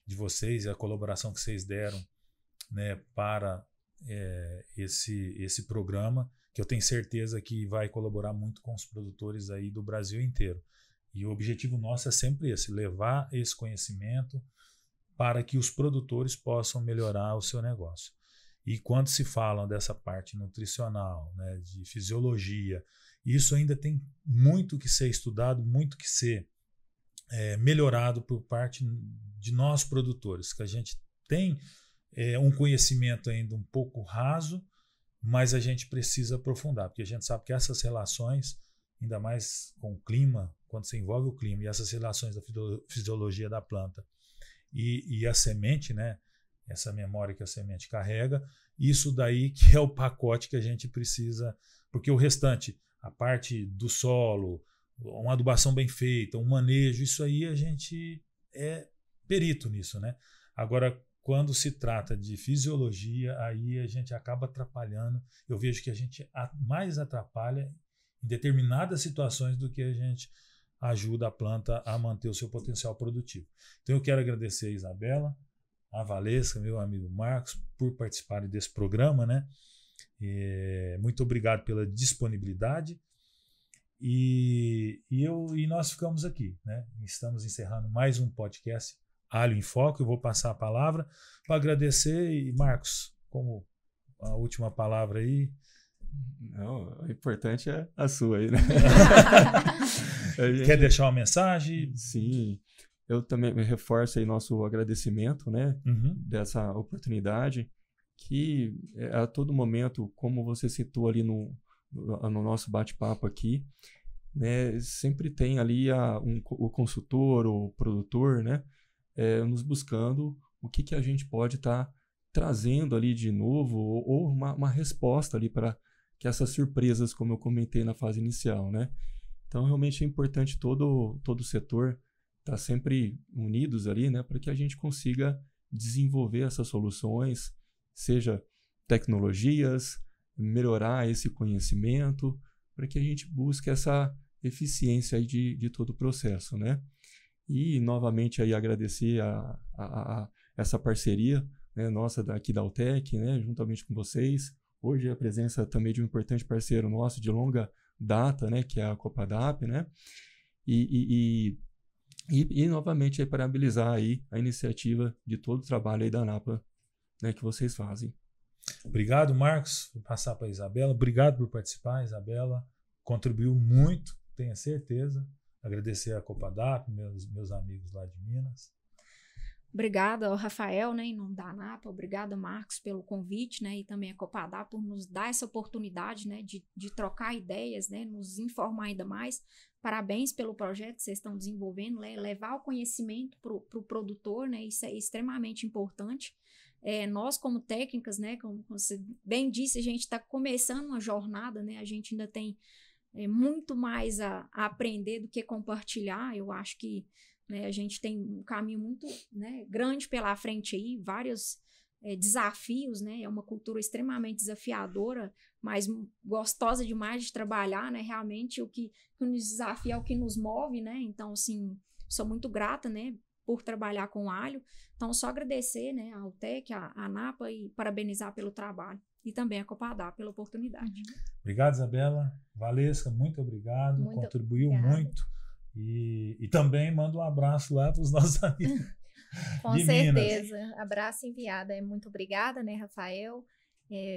de vocês e a colaboração que vocês deram, né, para esse programa, que eu tenho certeza que vai colaborar muito com os produtores aí do Brasil inteiro. E o objetivo nosso é sempre esse, levar esse conhecimento para que os produtores possam melhorar o seu negócio. E quando se falam dessa parte nutricional, né, de fisiologia, isso ainda tem muito que ser estudado, muito que ser melhorado por parte de nós produtores, que a gente tem um conhecimento ainda um pouco raso, mas a gente precisa aprofundar, porque a gente sabe que essas relações, ainda mais com o clima quando você envolve o clima e essas relações da fisiologia da planta e a semente, né? Essa memória que a semente carrega, isso daí que é o pacote que a gente precisa, porque o restante, a parte do solo, uma adubação bem feita, um manejo, isso aí a gente é perito nisso, né? Agora, quando se trata de fisiologia, aí a gente acaba atrapalhando. Eu vejo que a gente mais atrapalha em determinadas situações do que a gente ajuda a planta a manter o seu potencial produtivo. Então eu quero agradecer a Isabela, a Valesca, meu amigo Marcos, por participarem desse programa, né? Muito obrigado pela disponibilidade. E nós ficamos aqui, né? Estamos encerrando mais um podcast Alho em Foco. Eu vou passar a palavra para agradecer. E Marcos, como a última palavra aí. Não, o importante é a sua aí, né? Quer deixar uma mensagem? Sim, eu também reforço aí nosso agradecimento, né? Dessa oportunidade, que a todo momento, como você citou ali no nosso bate-papo aqui, né? Sempre tem ali o consultor, o produtor, né? Nos buscando o que a gente pode estar trazendo ali de novo ou uma resposta ali para que essas surpresas, como eu comentei na fase inicial, né? Então, realmente é importante todo o setor estar sempre unidos ali, né? Para que a gente consiga desenvolver essas soluções, seja tecnologias, melhorar esse conhecimento, para que a gente busque essa eficiência aí de todo o processo, né? E, novamente, aí agradecer a essa parceria, né, nossa aqui da Altec, né, juntamente com vocês. Hoje a presença também de um importante parceiro nosso de longa data, né, que é a Copadap, né? E novamente, aí, parabenizar aí a iniciativa de todo o trabalho aí da ANAPA, né, que vocês fazem. Obrigado, Marcos. Vou passar para a Isabela. Obrigado por participar, Isabela. Contribuiu muito, tenho certeza. Agradecer a Copadap, meus amigos lá de Minas. Obrigada ao Rafael, né, em nome da ANAPA. Obrigada, Marcos, pelo convite, né, e também a Copadap por nos dar essa oportunidade, né, de trocar ideias, né, nos informar ainda mais. Parabéns pelo projeto que vocês estão desenvolvendo, né, levar o conhecimento para o produtor, né, isso é extremamente importante. Nós, como técnicas, né, como você bem disse, a gente está começando uma jornada, né, a gente ainda tem muito mais a aprender do que compartilhar. Eu acho que, né, a gente tem um caminho muito, né, grande pela frente aí, vários desafios, né? É uma cultura extremamente desafiadora, mas gostosa demais de trabalhar, né? Realmente o que nos desafia é o que nos move, né? Então, assim, sou muito grata, né, por trabalhar com alho. Então, só agradecer, né, a Altec, a ANAPA e parabenizar pelo trabalho. E também a Copadap pela oportunidade. Obrigado, Isabela. Valesca, muito obrigado. Contribuiu muito. E também manda um abraço lá para os nossos amigos. Com certeza. Minas. Abraço enviado. Muito obrigada, né, Rafael?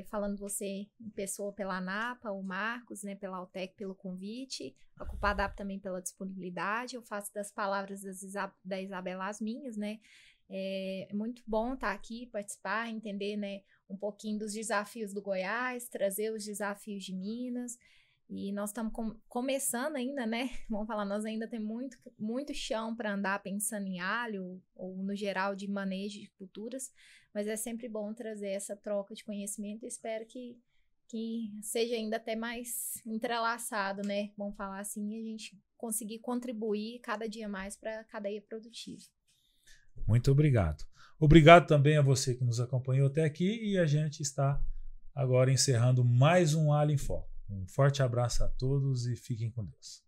Falando você em pessoa pela ANAPA, o Marcos, né, pela Altec, pelo convite, a Copadap também pela disponibilidade. Eu faço das palavras da Isabela as minhas, né? É muito bom estar aqui, participar, entender, né, um pouquinho dos desafios do Goiás, trazer os desafios de Minas. E nós estamos começando ainda, né? Vamos falar, nós ainda temos muito chão para andar pensando em alho ou no geral de manejo de culturas, mas é sempre bom trazer essa troca de conhecimento. Eu espero que seja ainda até mais entrelaçado, né? Vamos falar assim, a gente conseguir contribuir cada dia mais para a cadeia produtiva. Muito obrigado. Obrigado também a você que nos acompanhou até aqui e a gente está agora encerrando mais um Alho em Foco. Um forte abraço a todos e fiquem com Deus.